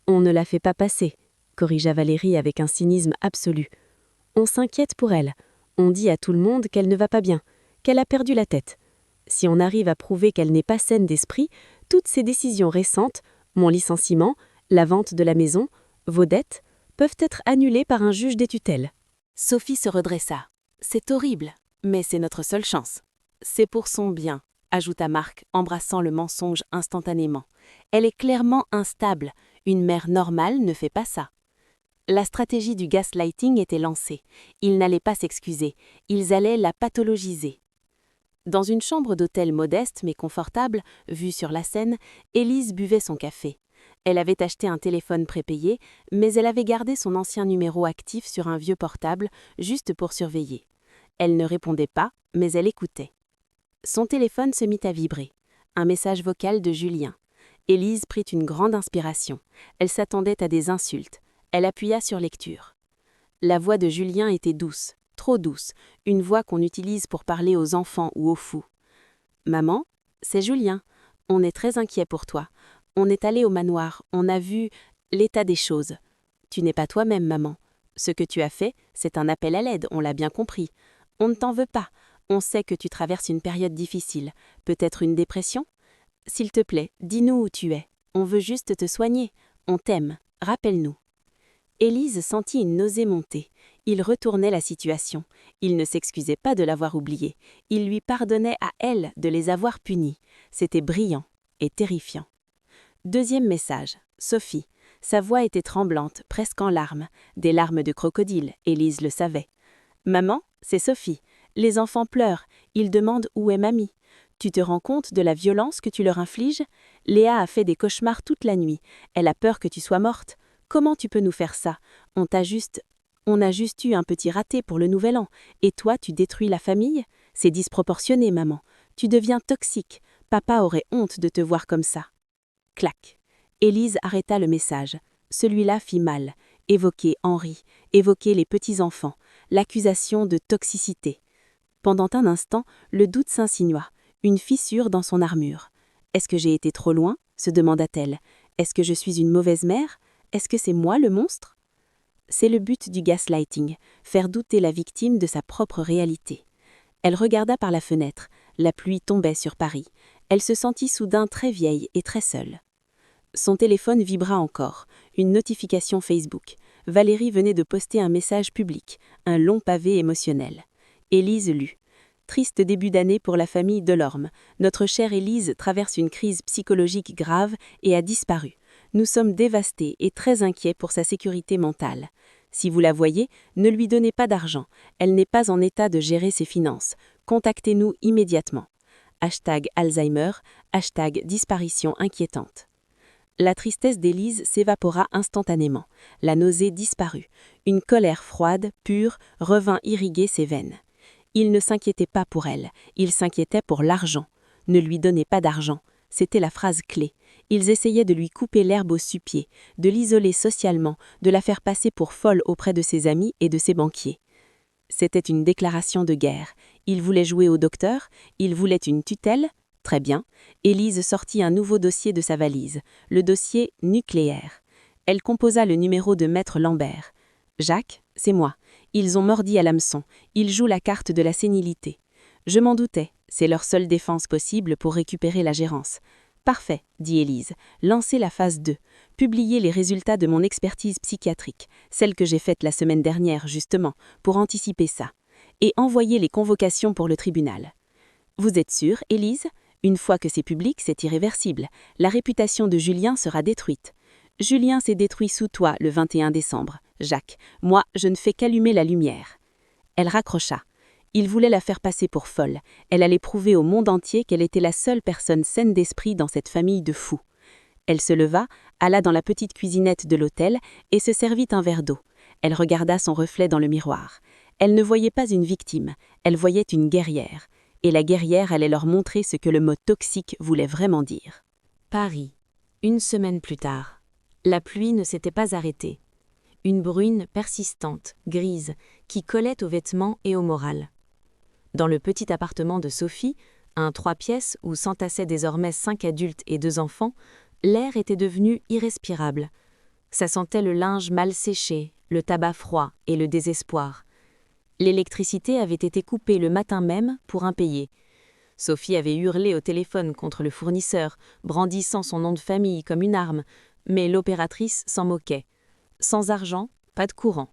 On ne la fait pas passer, » corrigea Valérie avec un cynisme absolu. « On s'inquiète pour elle. On dit à tout le monde qu'elle ne va pas bien, qu'elle a perdu la tête. Si on arrive à prouver qu'elle n'est pas saine d'esprit, toutes ses décisions récentes, mon licenciement, la vente de la maison, vos dettes, peuvent être annulées par un juge des tutelles. » Sophie se redressa. « C'est horrible, mais c'est notre seule chance. C'est pour son bien, » ajouta Marc, embrassant le mensonge instantanément. « Elle est clairement instable. Une mère normale ne fait pas ça. » La stratégie du gaslighting était lancée. Ils n'allaient pas s'excuser. Ils allaient la pathologiser. Dans une chambre d'hôtel modeste mais confortable, vue sur la Seine, Élise buvait son café. Elle avait acheté un téléphone prépayé, mais elle avait gardé son ancien numéro actif sur un vieux portable, juste pour surveiller. Elle ne répondait pas, mais elle écoutait. Son téléphone se mit à vibrer. Un message vocal de Julien. Élise prit une grande inspiration. Elle s'attendait à des insultes. Elle appuya sur lecture. La voix de Julien était douce, trop douce, une voix qu'on utilise pour parler aux enfants ou aux fous. « Maman, c'est Julien. On est très inquiet pour toi. On est allé au manoir, on a vu l'état des choses. Tu n'es pas toi-même, maman. Ce que tu as fait, c'est un appel à l'aide, on l'a bien compris. On ne t'en veut pas. On sait que tu traverses une période difficile, peut-être une dépression. S'il te plaît, dis-nous où tu es. On veut juste te soigner. On t'aime. Rappelle-nous. » Élise sentit une nausée monter. Il retournait la situation. Il ne s'excusait pas de l'avoir oubliée. Il lui pardonnait à elle de les avoir punis. C'était brillant et terrifiant. Deuxième message. Sophie. Sa voix était tremblante, presque en larmes. Des larmes de crocodile, Élise le savait. « Maman, c'est Sophie. Les enfants pleurent. Ils demandent où est mamie. Tu te rends compte de la violence que tu leur infliges? Léa a fait des cauchemars toute la nuit. Elle a peur que tu sois morte. Comment tu peux nous faire ça? On a juste eu un petit raté pour le nouvel an. Et toi, tu détruis la famille? C'est disproportionné, maman. Tu deviens toxique. Papa aurait honte de te voir comme ça. » Clac. Élise arrêta le message. Celui-là fit mal. Évoquer Henri, évoquer les petits-enfants, l'accusation de toxicité. Pendant un instant, le doute s'insinua, une fissure dans son armure. « Est-ce que j'ai été trop loin ?» se demanda-t-elle. « Est-ce que je suis une mauvaise mère? Est-ce que c'est moi le monstre ?» C'est le but du gaslighting, faire douter la victime de sa propre réalité. Elle regarda par la fenêtre. La pluie tombait sur Paris. Elle se sentit soudain très vieille et très seule. Son téléphone vibra encore. Une notification Facebook. Valérie venait de poster un message public, un long pavé émotionnel. Élise lut. « Triste début d'année pour la famille Delorme. Notre chère Élise traverse une crise psychologique grave et a disparu. Nous sommes dévastés et très inquiets pour sa sécurité mentale. Si vous la voyez, ne lui donnez pas d'argent. Elle n'est pas en état de gérer ses finances. Contactez-nous immédiatement. #Alzheimer, #disparition inquiétante. » La tristesse d'Élise s'évapora instantanément. La nausée disparut. Une colère froide, pure, revint irriguer ses veines. Il ne s'inquiétait pas pour elle, il s'inquiétait pour l'argent. Ne lui donnez pas d'argent, c'était la phrase clé. Ils essayaient de lui couper l'herbe au su-pied, de l'isoler socialement, de la faire passer pour folle auprès de ses amis et de ses banquiers. C'était une déclaration de guerre. Il voulait jouer au docteur, il voulait une tutelle. Très bien. Élise sortit un nouveau dossier de sa valise, le dossier nucléaire. Elle composa le numéro de Maître Lambert. « Jacques, c'est moi. Ils ont mordi à l'hameçon. Ils jouent la carte de la sénilité. Je m'en doutais. C'est leur seule défense possible pour récupérer la gérance. » « Parfait, » dit Élise. « Lancez la phase 2. Publiez les résultats de mon expertise psychiatrique, celle que j'ai faite la semaine dernière, justement, pour anticiper ça. Et envoyez les convocations pour le tribunal. » « Vous êtes sûre, Élise ? Une fois que c'est public, c'est irréversible. La réputation de Julien sera détruite. Julien s'est détruit sous toi le 21 décembre. Jacques, moi, je ne fais qu'allumer la lumière. » Elle raccrocha. Il voulait la faire passer pour folle. Elle allait prouver au monde entier qu'elle était la seule personne saine d'esprit dans cette famille de fous. Elle se leva, alla dans la petite cuisinette de l'hôtel et se servit un verre d'eau. Elle regarda son reflet dans le miroir. Elle ne voyait pas une victime, elle voyait une guerrière. Et la guerrière allait leur montrer ce que le mot toxique voulait vraiment dire. Paris. Une semaine plus tard. La pluie ne s'était pas arrêtée. Une bruine persistante, grise, qui collait aux vêtements et au moral. Dans le petit appartement de Sophie, un 3 pièces où s'entassaient désormais 5 adultes et 2 enfants, l'air était devenu irrespirable. Ça sentait le linge mal séché, le tabac froid et le désespoir. L'électricité avait été coupée le matin même pour impayé. Sophie avait hurlé au téléphone contre le fournisseur, brandissant son nom de famille comme une arme, mais l'opératrice s'en moquait. Sans argent, pas de courant.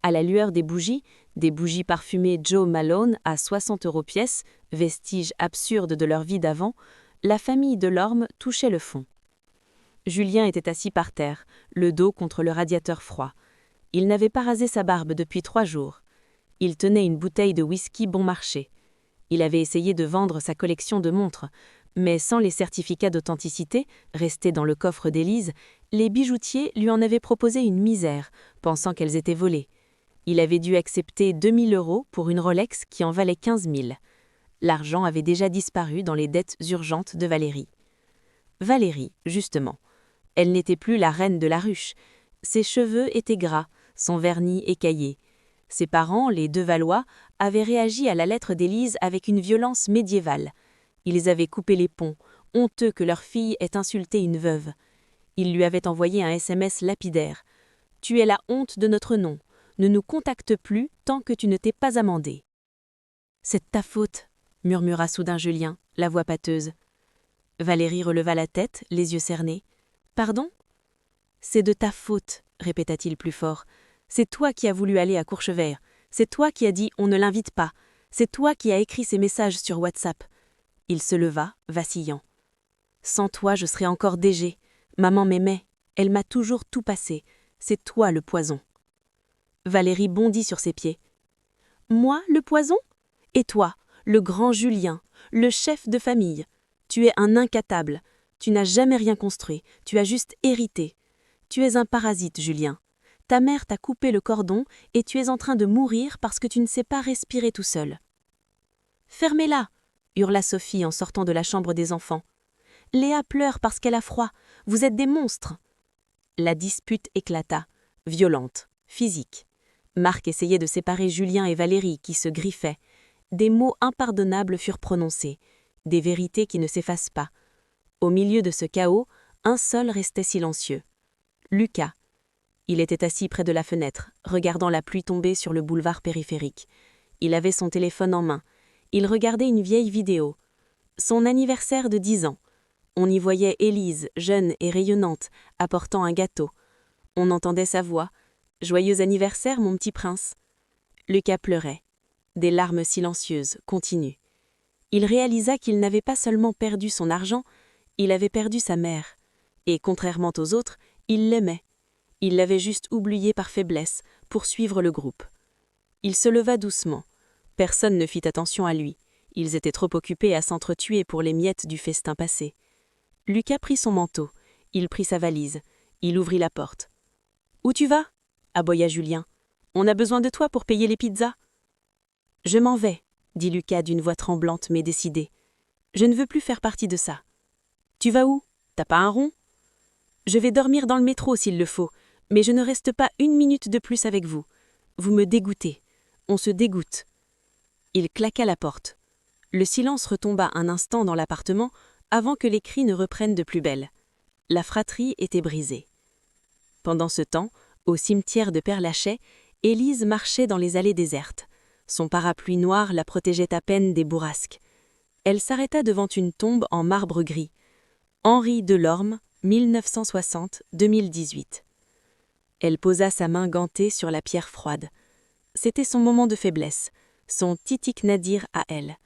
À la lueur des bougies parfumées Joe Malone à 60 € pièce, vestige absurde de leur vie d'avant, la famille Delorme touchait le fond. Julien était assis par terre, le dos contre le radiateur froid. Il n'avait pas rasé sa barbe depuis 3 jours. Il tenait une bouteille de whisky bon marché. Il avait essayé de vendre sa collection de montres, mais sans les certificats d'authenticité, restés dans le coffre d'Élise, les bijoutiers lui en avaient proposé une misère, pensant qu'elles étaient volées. Il avait dû accepter 2 000 € pour une Rolex qui en valait 15 000. L'argent avait déjà disparu dans les dettes urgentes de Valérie. Valérie, justement. Elle n'était plus la reine de la ruche. Ses cheveux étaient gras, son vernis écaillé. Ses parents, les Devallois, avaient réagi à la lettre d'Élise avec une violence médiévale. Ils avaient coupé les ponts, honteux que leur fille ait insulté une veuve. Ils lui avaient envoyé un SMS lapidaire. « Tu es la honte de notre nom. Ne nous contacte plus tant que tu ne t'es pas amendé. »« C'est de ta faute, » murmura soudain Julien, la voix pâteuse. Valérie releva la tête, les yeux cernés. « Pardon ?»« C'est de ta faute, » répéta-t-il plus fort. « C'est toi qui as voulu aller à Courchevel. C'est toi qui as dit « on ne l'invite pas ». C'est toi qui as écrit ces messages sur WhatsApp. » Il se leva, vacillant. « Sans toi, je serais encore DG. Maman m'aimait. Elle m'a toujours tout passé. C'est toi le poison. » Valérie bondit sur ses pieds. « Moi, le poison ? Et toi, le grand Julien, le chef de famille. Tu es un incapable. Tu n'as jamais rien construit. Tu as juste hérité. Tu es un parasite, Julien. Ta mère t'a coupé le cordon et tu es en train de mourir parce que tu ne sais pas respirer tout seul. »« Fermez-la !» hurla Sophie en sortant de la chambre des enfants. « Léa pleure parce qu'elle a froid. Vous êtes des monstres !» La dispute éclata, violente, physique. Marc essayait de séparer Julien et Valérie qui se griffaient. Des mots impardonnables furent prononcés, des vérités qui ne s'effacent pas. Au milieu de ce chaos, un seul restait silencieux. Lucas. Il était assis près de la fenêtre, regardant la pluie tomber sur le boulevard périphérique. Il avait son téléphone en main. Il regardait une vieille vidéo. Son anniversaire de 10 ans. On y voyait Élise, jeune et rayonnante, apportant un gâteau. On entendait sa voix. « Joyeux anniversaire, mon petit prince !» Lucas pleurait. Des larmes silencieuses, continues. Il réalisa qu'il n'avait pas seulement perdu son argent, il avait perdu sa mère. Et contrairement aux autres, il l'aimait. Il l'avait juste oublié par faiblesse, pour suivre le groupe. Il se leva doucement. Personne ne fit attention à lui. Ils étaient trop occupés à s'entretuer pour les miettes du festin passé. Lucas prit son manteau. Il prit sa valise. Il ouvrit la porte. « Où tu vas ?» aboya Julien. « On a besoin de toi pour payer les pizzas. »« Je m'en vais, » dit Lucas d'une voix tremblante mais décidée. « Je ne veux plus faire partie de ça. »« Tu vas où ? T'as pas un rond ? » ?»« Je vais dormir dans le métro s'il le faut, mais je ne reste pas 1 minute de plus avec vous. Vous me dégoûtez. On se dégoûte. » Il claqua la porte. Le silence retomba un instant dans l'appartement avant que les cris ne reprennent de plus belle. La fratrie était brisée. Pendant ce temps, au cimetière de Père-Lachaise, Élise marchait dans les allées désertes. Son parapluie noir la protégeait à peine des bourrasques. Elle s'arrêta devant une tombe en marbre gris. Henri Delorme, 1960-2018. Elle posa sa main gantée sur la pierre froide. C'était son moment de faiblesse, son titik nadir à elle.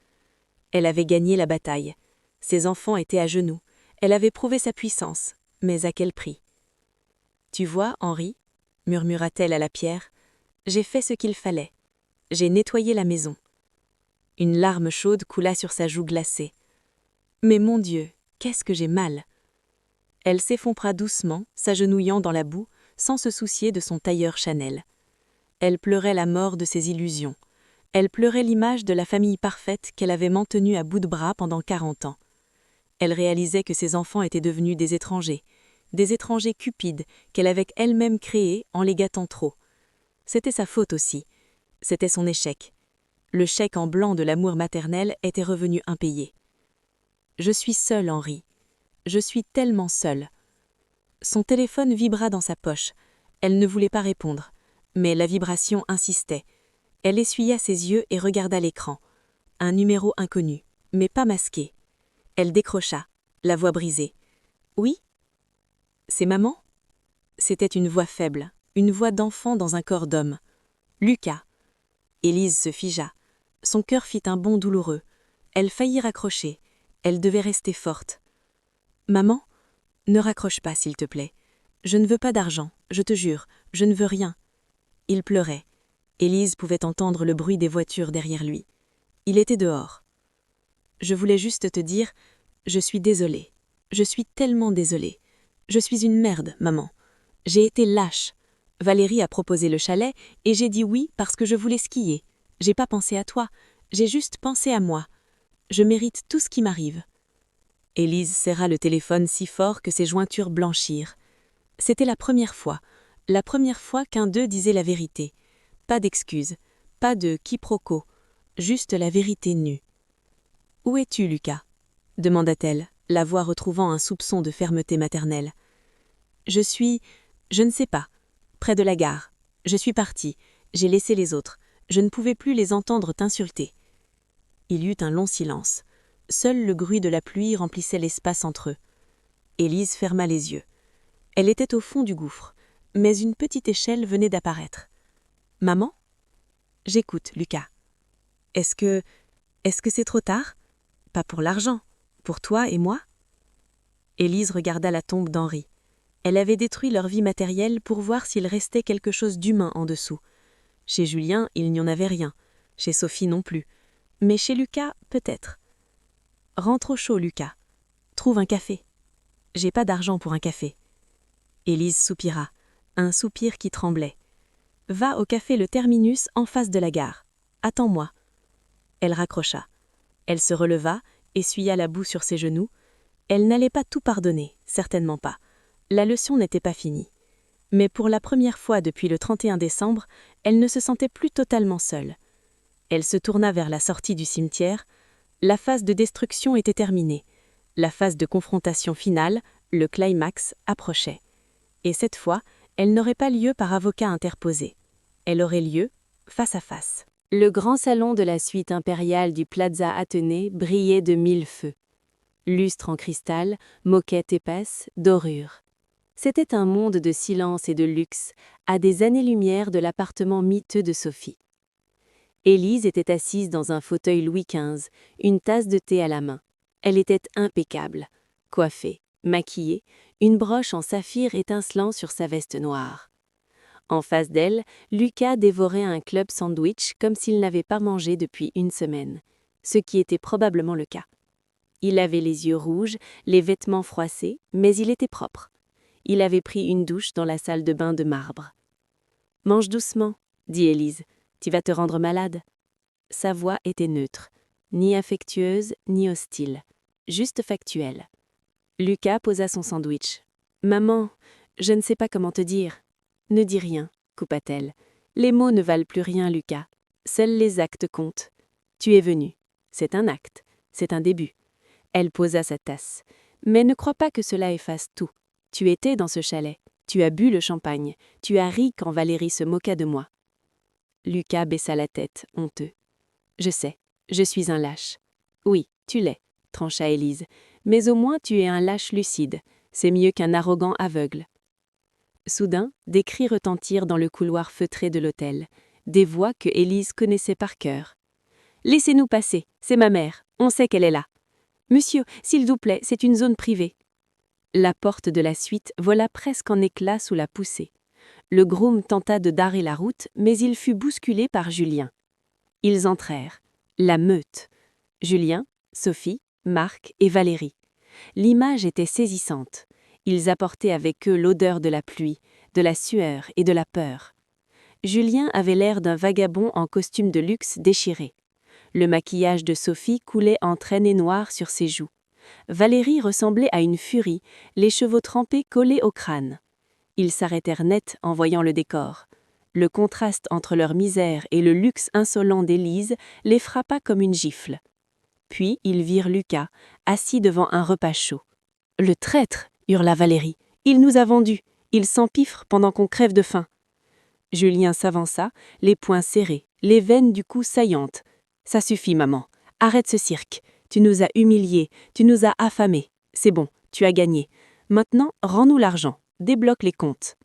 Elle avait gagné la bataille. Ses enfants étaient à genoux. Elle avait prouvé sa puissance, mais à quel prix ? « Tu vois, Henri, » murmura-t-elle à la pierre, « j'ai fait ce qu'il fallait. J'ai nettoyé la maison. Une larme chaude coula sur sa joue glacée. « Mais mon Dieu, qu'est-ce que j'ai mal !» Elle s'effondra doucement, s'agenouillant dans la boue, sans se soucier de son tailleur Chanel. Elle pleurait la mort de ses illusions. Elle pleurait l'image de la famille parfaite qu'elle avait maintenue à bout de bras pendant 40 ans. Elle réalisait que ses enfants étaient devenus des étrangers cupides qu'elle avait elle-même créés en les gâtant trop. C'était sa faute aussi. C'était son échec. Le chèque en blanc de l'amour maternel était revenu impayé. « Je suis seule, Henri. Je suis tellement seule. » Son téléphone vibra dans sa poche. Elle ne voulait pas répondre, mais la vibration insistait. Elle essuya ses yeux et regarda l'écran. Un numéro inconnu, mais pas masqué. Elle décrocha, la voix brisée. « Oui ? C'est maman ?» C'était une voix faible, une voix d'enfant dans un corps d'homme. « Lucas !» Élise se figea. Son cœur fit un bond douloureux. Elle faillit raccrocher. Elle devait rester forte. « Maman ? Ne raccroche pas, s'il te plaît. Je ne veux pas d'argent, je te jure, je ne veux rien. » Il pleurait. Élise pouvait entendre le bruit des voitures derrière lui. Il était dehors. « Je voulais juste te dire, je suis désolée. Je suis tellement désolée. Je suis une merde, maman. J'ai été lâche. Valérie a proposé le chalet et j'ai dit oui parce que je voulais skier. J'ai pas pensé à toi, j'ai juste pensé à moi. Je mérite tout ce qui m'arrive. » Élise serra le téléphone si fort que ses jointures blanchirent. C'était la première fois qu'un d'eux disait la vérité. Pas d'excuses, pas de quiproquo, juste la vérité nue. « Où es-tu, Lucas ?» demanda-t-elle, la voix retrouvant un soupçon de fermeté maternelle. « Je ne sais pas, près de la gare. Je suis partie, j'ai laissé les autres. Je ne pouvais plus les entendre t'insulter. » Il y eut un long silence. Seul le bruit de la pluie remplissait l'espace entre eux. Élise ferma les yeux. Elle était au fond du gouffre, mais une petite échelle venait d'apparaître. « Maman ? » ?»« J'écoute, Lucas. »« Est-ce que c'est trop tard ? Pas pour l'argent, pour toi et moi ?» Élise regarda la tombe d'Henri. Elle avait détruit leur vie matérielle pour voir s'il restait quelque chose d'humain en dessous. Chez Julien, il n'y en avait rien. Chez Sophie non plus. Mais chez Lucas, peut-être. « Rentre au chaud, Lucas. Trouve un café. »« J'ai pas d'argent pour un café. » Élise soupira, un soupir qui tremblait. « Va au café Le Terminus en face de la gare. Attends-moi. » Elle raccrocha. Elle se releva, essuya la boue sur ses genoux. Elle n'allait pas tout pardonner, certainement pas. La leçon n'était pas finie. Mais pour la première fois depuis le 31 décembre, elle ne se sentait plus totalement seule. Elle se tourna vers la sortie du cimetière. La phase de destruction était terminée. La phase de confrontation finale, le climax, approchait. Et cette fois, elle n'aurait pas lieu par avocat interposé. Elle aurait lieu face à face. Le grand salon de la suite impériale du Plaza Athénée brillait de 1000 feux. Lustres en cristal, moquettes épaisses, dorures. C'était un monde de silence et de luxe, à des années-lumière de l'appartement miteux de Sophie. Élise était assise dans un fauteuil Louis XV, une tasse de thé à la main. Elle était impeccable, coiffée, maquillée, une broche en saphir étincelant sur sa veste noire. En face d'elle, Lucas dévorait un club sandwich comme s'il n'avait pas mangé depuis une semaine, ce qui était probablement le cas. Il avait les yeux rouges, les vêtements froissés, mais il était propre. Il avait pris une douche dans la salle de bain de marbre. « Mange doucement, » dit Élise. « Tu vas te rendre malade. » Sa voix était neutre, ni affectueuse, ni hostile, juste factuelle. Lucas posa son sandwich. « Maman, je ne sais pas comment te dire. »« Ne dis rien, » coupa-t-elle. « Les mots ne valent plus rien, Lucas. Seuls les actes comptent. Tu es venu. C'est un acte. C'est un début. » Elle posa sa tasse. « Mais ne crois pas que cela efface tout. Tu étais dans ce chalet. Tu as bu le champagne. Tu as ri quand Valérie se moqua de moi. » Lucas baissa la tête, honteux. « Je sais, je suis un lâche. »« Oui, tu l'es, » trancha Élise. « Mais au moins tu es un lâche lucide. C'est mieux qu'un arrogant aveugle. » Soudain, des cris retentirent dans le couloir feutré de l'hôtel. Des voix que Élise connaissait par cœur. « Laissez-nous passer, c'est ma mère. On sait qu'elle est là. »« Monsieur, s'il vous plaît, c'est une zone privée. » La porte de la suite vola presque en éclats sous la poussée. Le groom tenta de darrer la route, mais il fut bousculé par Julien. Ils entrèrent. La meute. Julien, Sophie, Marc et Valérie. L'image était saisissante. Ils apportaient avec eux l'odeur de la pluie, de la sueur et de la peur. Julien avait l'air d'un vagabond en costume de luxe déchiré. Le maquillage de Sophie coulait en traînées noires sur ses joues. Valérie ressemblait à une furie, les cheveux trempés collés au crâne. Ils s'arrêtèrent net en voyant le décor. Le contraste entre leur misère et le luxe insolent d'Élise les frappa comme une gifle. Puis ils virent Lucas, assis devant un repas chaud. « Le traître !» hurla Valérie. « Il nous a vendus. Il s'empiffre pendant qu'on crève de faim. » Julien s'avança, les poings serrés, les veines du cou saillantes. « Ça suffit, maman. Arrête ce cirque. Tu nous as humiliés, tu nous as affamés. C'est bon, tu as gagné. Maintenant, rends-nous l'argent. Débloque les comptes. »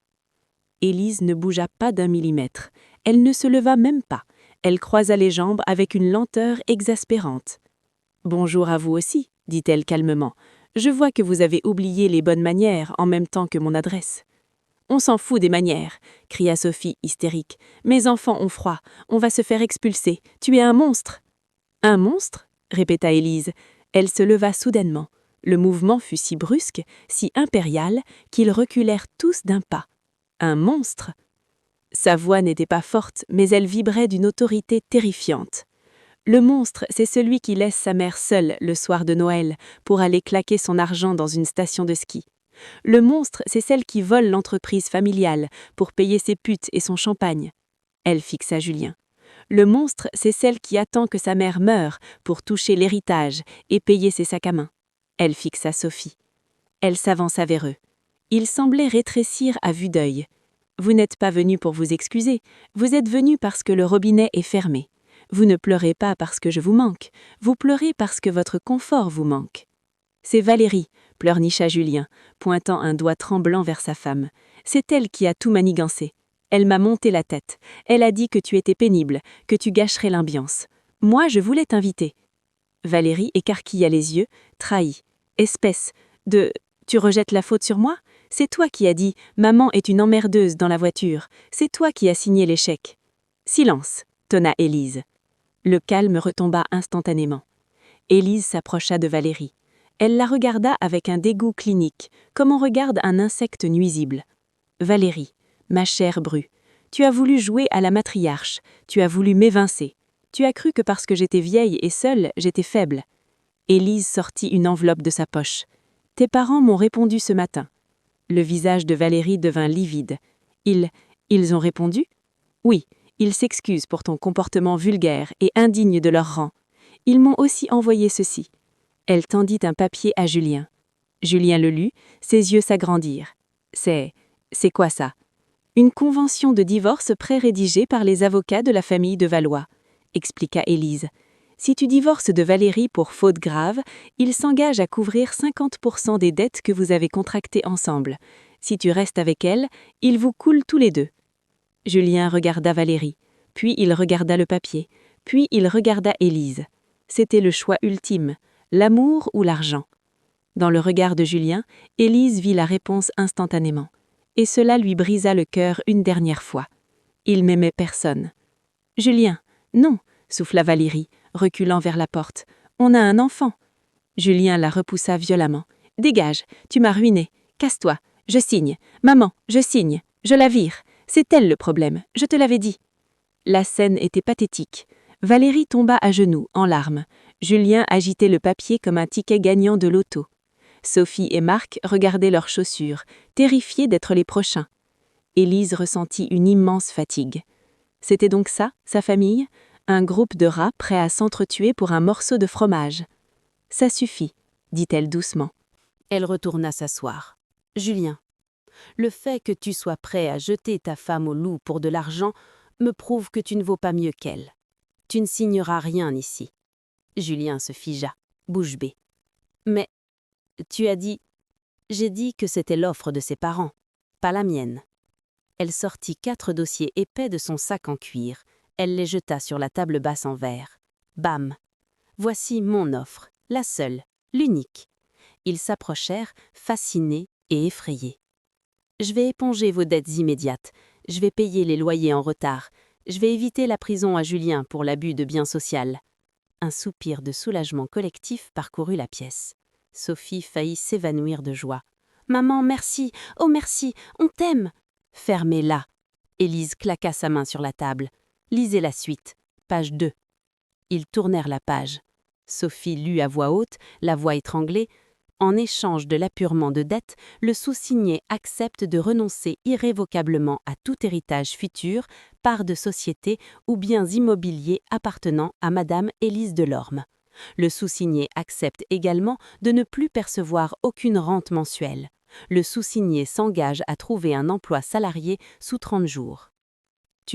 Élise ne bougea pas d'un millimètre. Elle ne se leva même pas. Elle croisa les jambes avec une lenteur exaspérante. « Bonjour à vous aussi, » dit-elle calmement. « Je vois que vous avez oublié les bonnes manières en même temps que mon adresse. »« On s'en fout des manières, » cria Sophie, hystérique. « Mes enfants ont froid, on va se faire expulser. Tu es un monstre. »« Un monstre ?» répéta Élise. Elle se leva soudainement. Le mouvement fut si brusque, si impérial, qu'ils reculèrent tous d'un pas. Un monstre ? Sa voix n'était pas forte, mais elle vibrait d'une autorité terrifiante. Le monstre, c'est celui qui laisse sa mère seule le soir de Noël pour aller claquer son argent dans une station de ski. Le monstre, c'est celle qui vole l'entreprise familiale pour payer ses putes et son champagne. Elle fixa Julien. Le monstre, c'est celle qui attend que sa mère meure pour toucher l'héritage et payer ses sacs à main. Elle fixa Sophie. Elle s'avança vers eux. Ils semblaient rétrécir à vue d'œil. Vous n'êtes pas venus pour vous excuser, vous êtes venus parce que le robinet est fermé. Vous ne pleurez pas parce que je vous manque, vous pleurez parce que votre confort vous manque. C'est Valérie, pleurnicha Julien, pointant un doigt tremblant vers sa femme. C'est elle qui a tout manigancé. Elle m'a monté la tête. Elle a dit que tu étais pénible, que tu gâcherais l'ambiance. Moi, je voulais t'inviter. Valérie écarquilla les yeux, trahie. Espèce de... Tu rejettes la faute sur moi ? C'est toi qui as dit « Maman est une emmerdeuse dans la voiture ». C'est toi qui as signé l'échec. Silence, tonna Élise. Le calme retomba instantanément. Élise s'approcha de Valérie. Elle la regarda avec un dégoût clinique, comme on regarde un insecte nuisible. « Valérie, ma chère bru, tu as voulu jouer à la matriarche, tu as voulu m'évincer. Tu as cru que parce que j'étais vieille et seule, j'étais faible. » Élise sortit une enveloppe de sa poche. « Tes parents m'ont répondu ce matin. » Le visage de Valérie devint livide. « Ils ont répondu ? » ?»« Oui, ils s'excusent pour ton comportement vulgaire et indigne de leur rang. Ils m'ont aussi envoyé ceci. » Elle tendit un papier à Julien. Julien le lut, ses yeux s'agrandirent. « C'est quoi ça ?»« Une convention de divorce pré-rédigée par les avocats de la famille de Valois, » expliqua Élise. « Si tu divorces de Valérie pour faute grave, il s'engage à couvrir 50% des dettes que vous avez contractées ensemble. Si tu restes avec elle, il vous coule tous les deux. » Julien regarda Valérie, puis il regarda le papier, puis il regarda Élise. C'était le choix ultime, l'amour ou l'argent. Dans le regard de Julien, Élise vit la réponse instantanément. Et cela lui brisa le cœur une dernière fois. Il n'aimait personne. « Julien, non !» souffla Valérie, reculant vers la porte. « On a un enfant !» Julien la repoussa violemment. « Dégage, tu m'as ruiné. Casse-toi. Je signe. Maman, je signe. Je la vire. C'est elle le problème, je te l'avais dit. » La scène était pathétique. Valérie tomba à genoux, en larmes. Julien agitait le papier comme un ticket gagnant de loto. Sophie et Marc regardaient leurs chaussures, terrifiés d'être les prochains. Élise ressentit une immense fatigue. C'était donc ça, sa famille ? Un groupe de rats prêts à s'entretuer pour un morceau de fromage. « Ça suffit, » dit-elle doucement. Elle retourna s'asseoir. « Julien, le fait que tu sois prêt à jeter ta femme au loup pour de l'argent me prouve que tu ne vaux pas mieux qu'elle. Tu ne signeras rien ici. » Julien se figea, bouche bée. « Mais, tu as dit... » « J'ai dit que c'était l'offre de ses parents, pas la mienne. » Elle sortit 4 dossiers épais de son sac en cuir. Elle les jeta sur la table basse en verre. Bam ! Voici mon offre, la seule, l'unique. Ils s'approchèrent, fascinés et effrayés. « Je vais éponger vos dettes immédiates. Je vais payer les loyers en retard. Je vais éviter la prison à Julien pour l'abus de biens social. » Un soupir de soulagement collectif parcourut la pièce. Sophie faillit s'évanouir de joie. « Maman, merci! Oh merci! On t'aime !» « Fermez-la !» Élise claqua sa main sur la table. « Lisez la suite. Page 2. » Ils tournèrent la page. Sophie lut à voix haute, la voix étranglée. En échange de l'appurement de dettes, le sous-signé accepte de renoncer irrévocablement à tout héritage futur, part de société ou biens immobiliers appartenant à Madame Élise Delorme. Le sous-signé accepte également de ne plus percevoir aucune rente mensuelle. Le sous-signé s'engage à trouver un emploi salarié sous 30 jours. «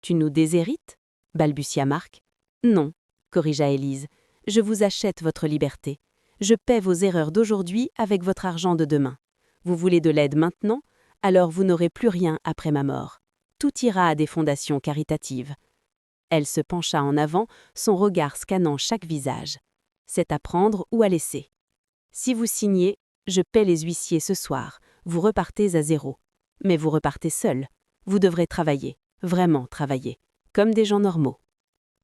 Tu nous déshérites ?» balbutia Marc. « Non, » corrigea Élise. « Je vous achète votre liberté. Je paie vos erreurs d'aujourd'hui avec votre argent de demain. Vous voulez de l'aide maintenant? Alors vous n'aurez plus rien après ma mort. Tout ira à des fondations caritatives. » Elle se pencha en avant, son regard scannant chaque visage. « C'est à prendre ou à laisser. Si vous signez, je paie les huissiers ce soir. Vous repartez à 0. Mais vous repartez seul. Vous devrez travailler, vraiment travailler, comme des gens normaux.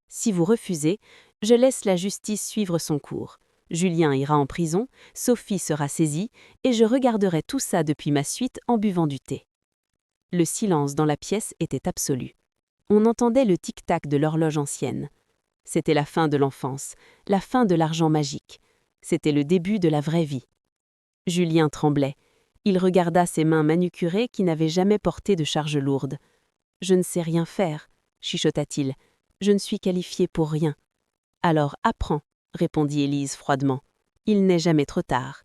Si vous refusez, je laisse la justice suivre son cours. Julien ira en prison, Sophie sera saisie, et je regarderai tout ça depuis ma suite en buvant du thé. » Le silence dans la pièce était absolu. On entendait le tic-tac de l'horloge ancienne. C'était la fin de l'enfance, la fin de l'argent magique. C'était le début de la vraie vie. Julien tremblait. Il regarda ses mains manucurées qui n'avaient jamais porté de charge lourde. « Je ne sais rien faire, » chuchota-t-il. « Je ne suis qualifié pour rien. »« Alors apprends, » répondit Élise froidement. « Il n'est jamais trop tard. »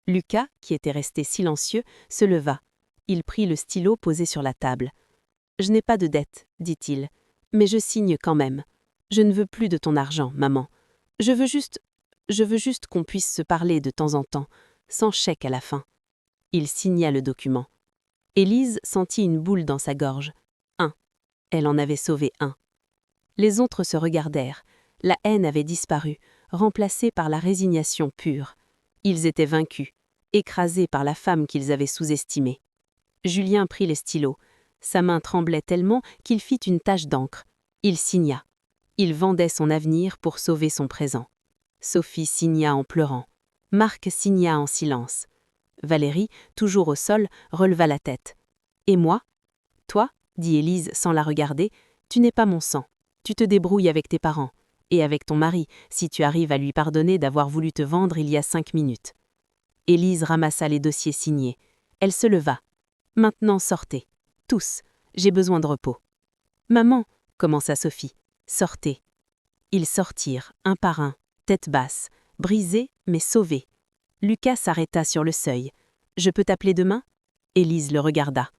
Lucas, qui était resté silencieux, se leva. Il prit le stylo posé sur la table. « Je n'ai pas de dette, dit-il, mais je signe quand même. Je ne veux plus de ton argent, maman. Je veux juste qu'on puisse se parler de temps en temps, sans chèque à la fin. » Il signa le document. Élise sentit une boule dans sa gorge. Un. Elle en avait sauvé un. Les autres se regardèrent. La haine avait disparu, remplacée par la résignation pure. Ils étaient vaincus, écrasés par la femme qu'ils avaient sous-estimée. Julien prit les stylos. Sa main tremblait tellement qu'il fit une tache d'encre. Il signa. Il vendait son avenir pour sauver son présent. Sophie signa en pleurant. Marc signa en silence. Valérie, toujours au sol, releva la tête. « Et moi ?»« Toi, » dit Élise sans la regarder, « tu n'es pas mon sang. Tu te débrouilles avec tes parents. Et avec ton mari, si tu arrives à lui pardonner d'avoir voulu te vendre il y a 5 minutes. » Élise ramassa les dossiers signés. Elle se leva. « Maintenant sortez. Tous. J'ai besoin de repos. »« Maman, » commença Sophie. « Sortez. » Ils sortirent, un par un, tête basse, brisés mais sauvés. Lucas s'arrêta sur le seuil. « Je peux t'appeler demain ?» Élise le regarda.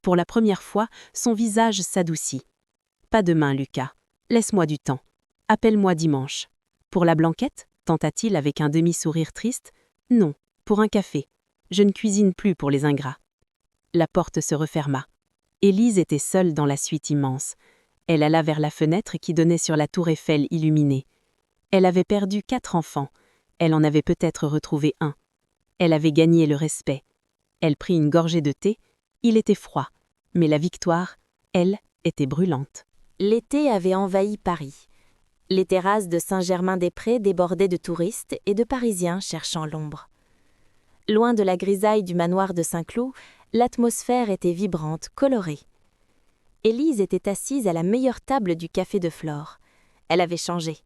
Pour la première fois, son visage s'adoucit. « Pas demain, Lucas. Laisse-moi du temps. Appelle-moi dimanche. »« Pour la blanquette ?» tenta-t-il avec un demi-sourire triste. « Non, pour un café. Je ne cuisine plus pour les ingrats. » La porte se referma. Élise était seule dans la suite immense. Elle alla vers la fenêtre qui donnait sur la tour Eiffel illuminée. Elle avait perdu 4 enfants. Elle en avait peut-être retrouvé un. Elle avait gagné le respect. Elle prit une gorgée de thé. Il était froid. Mais la victoire, elle, était brûlante. L'été avait envahi Paris. Les terrasses de Saint-Germain-des-Prés débordaient de touristes et de Parisiens cherchant l'ombre. Loin de la grisaille du manoir de Saint-Cloud, l'atmosphère était vibrante, colorée. Élise était assise à la meilleure table du café de Flore. Elle avait changé.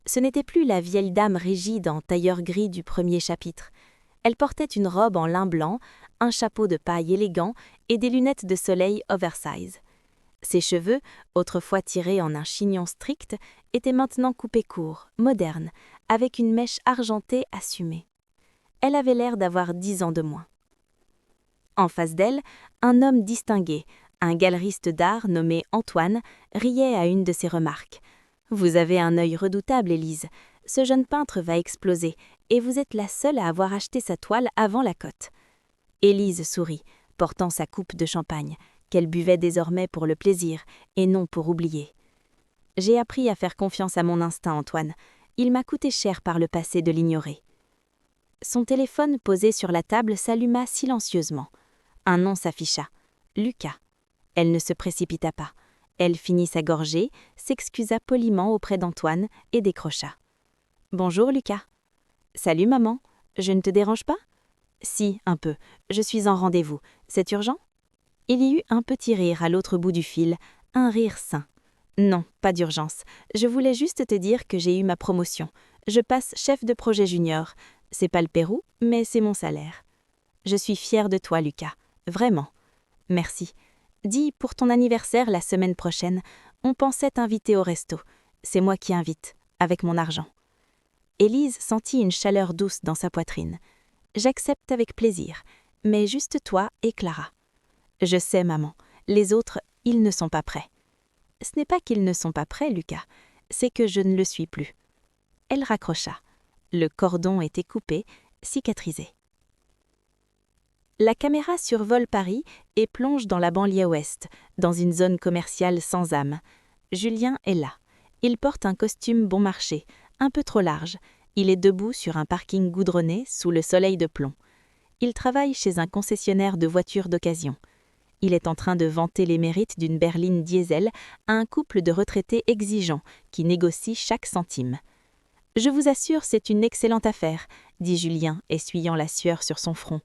Ce n'était plus la vieille dame rigide en tailleur gris du premier chapitre. Elle portait une robe en lin blanc, un chapeau de paille élégant et des lunettes de soleil oversize. Ses cheveux, autrefois tirés en un chignon strict, étaient maintenant coupés courts, modernes, avec une mèche argentée assumée. Elle avait l'air d'avoir 10 ans de moins. En face d'elle, un homme distingué, un galeriste d'art nommé Antoine, riait à une de ses remarques. « Vous avez un œil redoutable, Élise. Ce jeune peintre va exploser, et vous êtes la seule à avoir acheté sa toile avant la cote. » Élise sourit, portant sa coupe de champagne, qu'elle buvait désormais pour le plaisir et non pour oublier. « J'ai appris à faire confiance à mon instinct, Antoine. Il m'a coûté cher par le passé de l'ignorer. » Son téléphone posé sur la table s'alluma silencieusement. Un nom s'afficha. Lucas. Elle ne se précipita pas. Elle finit sa gorgée, s'excusa poliment auprès d'Antoine et décrocha. « Bonjour Lucas. »« Salut maman, je ne te dérange pas ?»« Si, un peu. Je suis en rendez-vous. C'est urgent ?» Il y eut un petit rire à l'autre bout du fil, un rire sain. « Non, pas d'urgence. Je voulais juste te dire que j'ai eu ma promotion. Je passe chef de projet junior. C'est pas le Pérou, mais c'est mon salaire. Je suis fière de toi, Lucas. Vraiment. Merci. Dis, pour ton anniversaire la semaine prochaine, on pensait t'inviter au resto. C'est moi qui invite, avec mon argent. » Élise sentit une chaleur douce dans sa poitrine. « J'accepte avec plaisir, mais juste toi et Clara. »« Je sais, maman. Les autres, ils ne sont pas prêts. »« Ce n'est pas qu'ils ne sont pas prêts, Lucas. C'est que je ne le suis plus. » Elle raccrocha. Le cordon était coupé, cicatrisé. La caméra survole Paris et plonge dans la banlieue ouest, dans une zone commerciale sans âme. Julien est là. Il porte un costume bon marché, un peu trop large. Il est debout sur un parking goudronné sous le soleil de plomb. Il travaille chez un concessionnaire de voitures d'occasion. Il est en train de vanter les mérites d'une berline diesel à un couple de retraités exigeants qui négocient chaque centime. « Je vous assure, c'est une excellente affaire, » dit Julien, essuyant la sueur sur son front.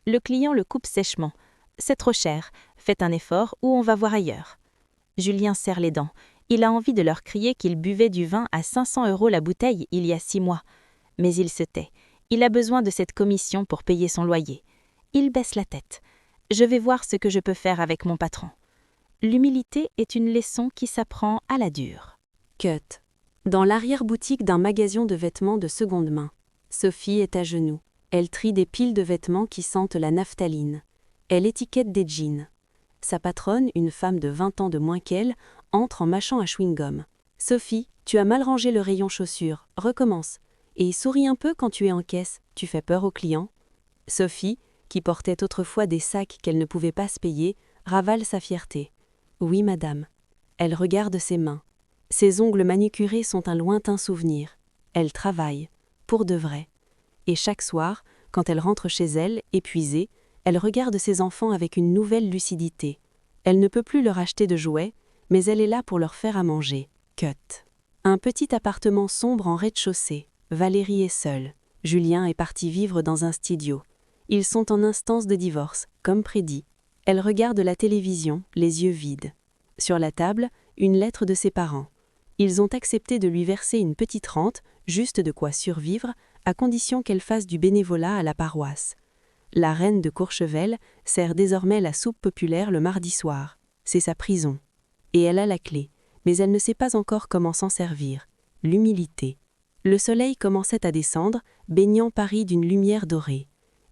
Le client le coupe sèchement. « C'est trop cher, faites un effort ou on va voir ailleurs. » Julien serre les dents. Il a envie de leur crier qu'il buvait du vin à 500 € la bouteille il y a 6 mois. Mais il se tait. Il a besoin de cette commission pour payer son loyer. Il baisse la tête. « Je vais voir ce que je peux faire avec mon patron. » L'humilité est une leçon qui s'apprend à la dure. Cut. Dans l'arrière-boutique d'un magasin de vêtements de seconde main. Sophie est à genoux. Elle trie des piles de vêtements qui sentent la naphtaline. Elle étiquette des jeans. Sa patronne, une femme de 20 ans de moins qu'elle, entre en mâchant un chewing-gum. « Sophie, tu as mal rangé le rayon chaussures. Recommence. Et souris un peu quand tu es en caisse. Tu fais peur aux clients. » Sophie, qui portait autrefois des sacs qu'elle ne pouvait pas se payer, ravale sa fierté. « Oui, madame. » Elle regarde ses mains. Ses ongles manicurés sont un lointain souvenir. Elle travaille, pour de vrai. Et chaque soir, quand elle rentre chez elle, épuisée, elle regarde ses enfants avec une nouvelle lucidité. Elle ne peut plus leur acheter de jouets, mais elle est là pour leur faire à manger. Cut. Un petit appartement sombre en rez-de-chaussée. Valérie est seule. Julien est parti vivre dans un studio. Ils sont en instance de divorce, comme prédit. Elle regarde la télévision, les yeux vides. Sur la table, une lettre de ses parents. Ils ont accepté de lui verser une petite rente, juste de quoi survivre, à condition qu'elle fasse du bénévolat à la paroisse. La reine de Courchevel sert désormais la soupe populaire le mardi soir. C'est sa prison. Et elle a la clé, mais elle ne sait pas encore comment s'en servir. L'humilité. Le soleil commençait à descendre, baignant Paris d'une lumière dorée.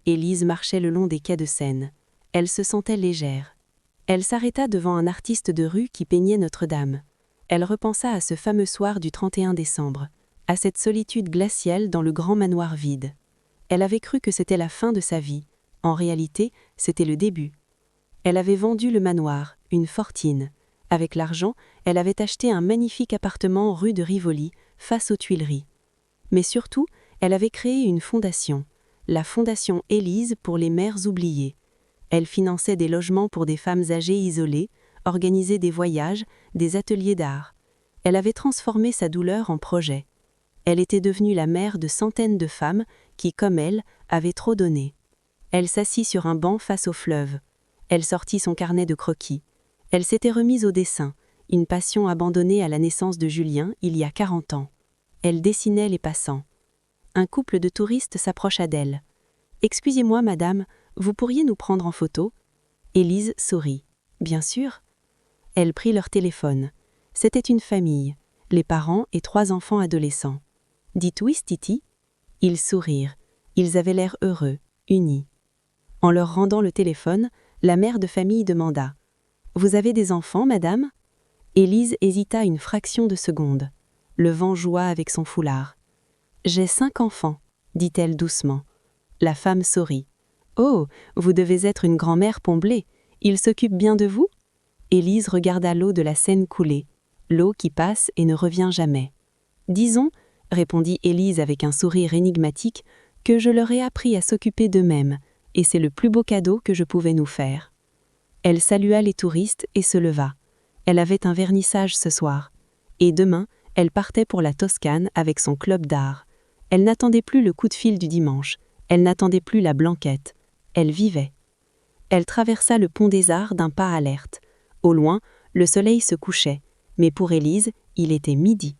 Élise marchait le long des quais de Seine. Elle se sentait légère. Elle s'arrêta devant un artiste de rue qui peignait Notre-Dame. Elle repensa à ce fameux soir du 31 décembre, à cette solitude glaciale dans le grand manoir vide. Elle avait cru que c'était la fin de sa vie. En réalité, c'était le début. Elle avait vendu le manoir, une fortune. Avec l'argent, elle avait acheté un magnifique appartement rue de Rivoli, face aux Tuileries. Mais surtout, elle avait créé une fondation, la Fondation Élise pour les mères oubliées. Elle finançait des logements pour des femmes âgées isolées, organisait des voyages, des ateliers d'art. Elle avait transformé sa douleur en projet. Elle était devenue la mère de centaines de femmes qui, comme elle, avaient trop donné. Elle s'assit sur un banc face au fleuve. Elle sortit son carnet de croquis. Elle s'était remise au dessin, une passion abandonnée à la naissance de Julien il y a 40 ans. Elle dessinait les passants. Un couple de touristes s'approcha d'elle. « Excusez-moi, madame, vous pourriez nous prendre en photo ?» Élise sourit. « Bien sûr. » Elle prit leur téléphone. C'était une famille, les parents et 3 enfants adolescents. « Dites oui, Titi ?» Ils sourirent. Ils avaient l'air heureux, unis. En leur rendant le téléphone, la mère de famille demanda « Vous avez des enfants, madame ?» Élise hésita une fraction de seconde. Le vent joua avec son foulard. « J'ai 5 enfants, » dit-elle doucement. La femme sourit. « Oh, vous devez être une grand-mère Pomblé. Il s'occupe bien de vous ?» Élise regarda l'eau de la Seine couler, l'eau qui passe et ne revient jamais. « Disons, » répondit Élise avec un sourire énigmatique, « que je leur ai appris à s'occuper d'eux-mêmes, et c'est le plus beau cadeau que je pouvais nous faire. » Elle salua les touristes et se leva. Elle avait un vernissage ce soir. Et demain, elle partait pour la Toscane avec son club d'art. Elle n'attendait plus le coup de fil du dimanche. Elle n'attendait plus la blanquette. Elle vivait. Elle traversa le pont des Arts d'un pas alerte. Au loin, le soleil se couchait. Mais pour Élise, il était midi.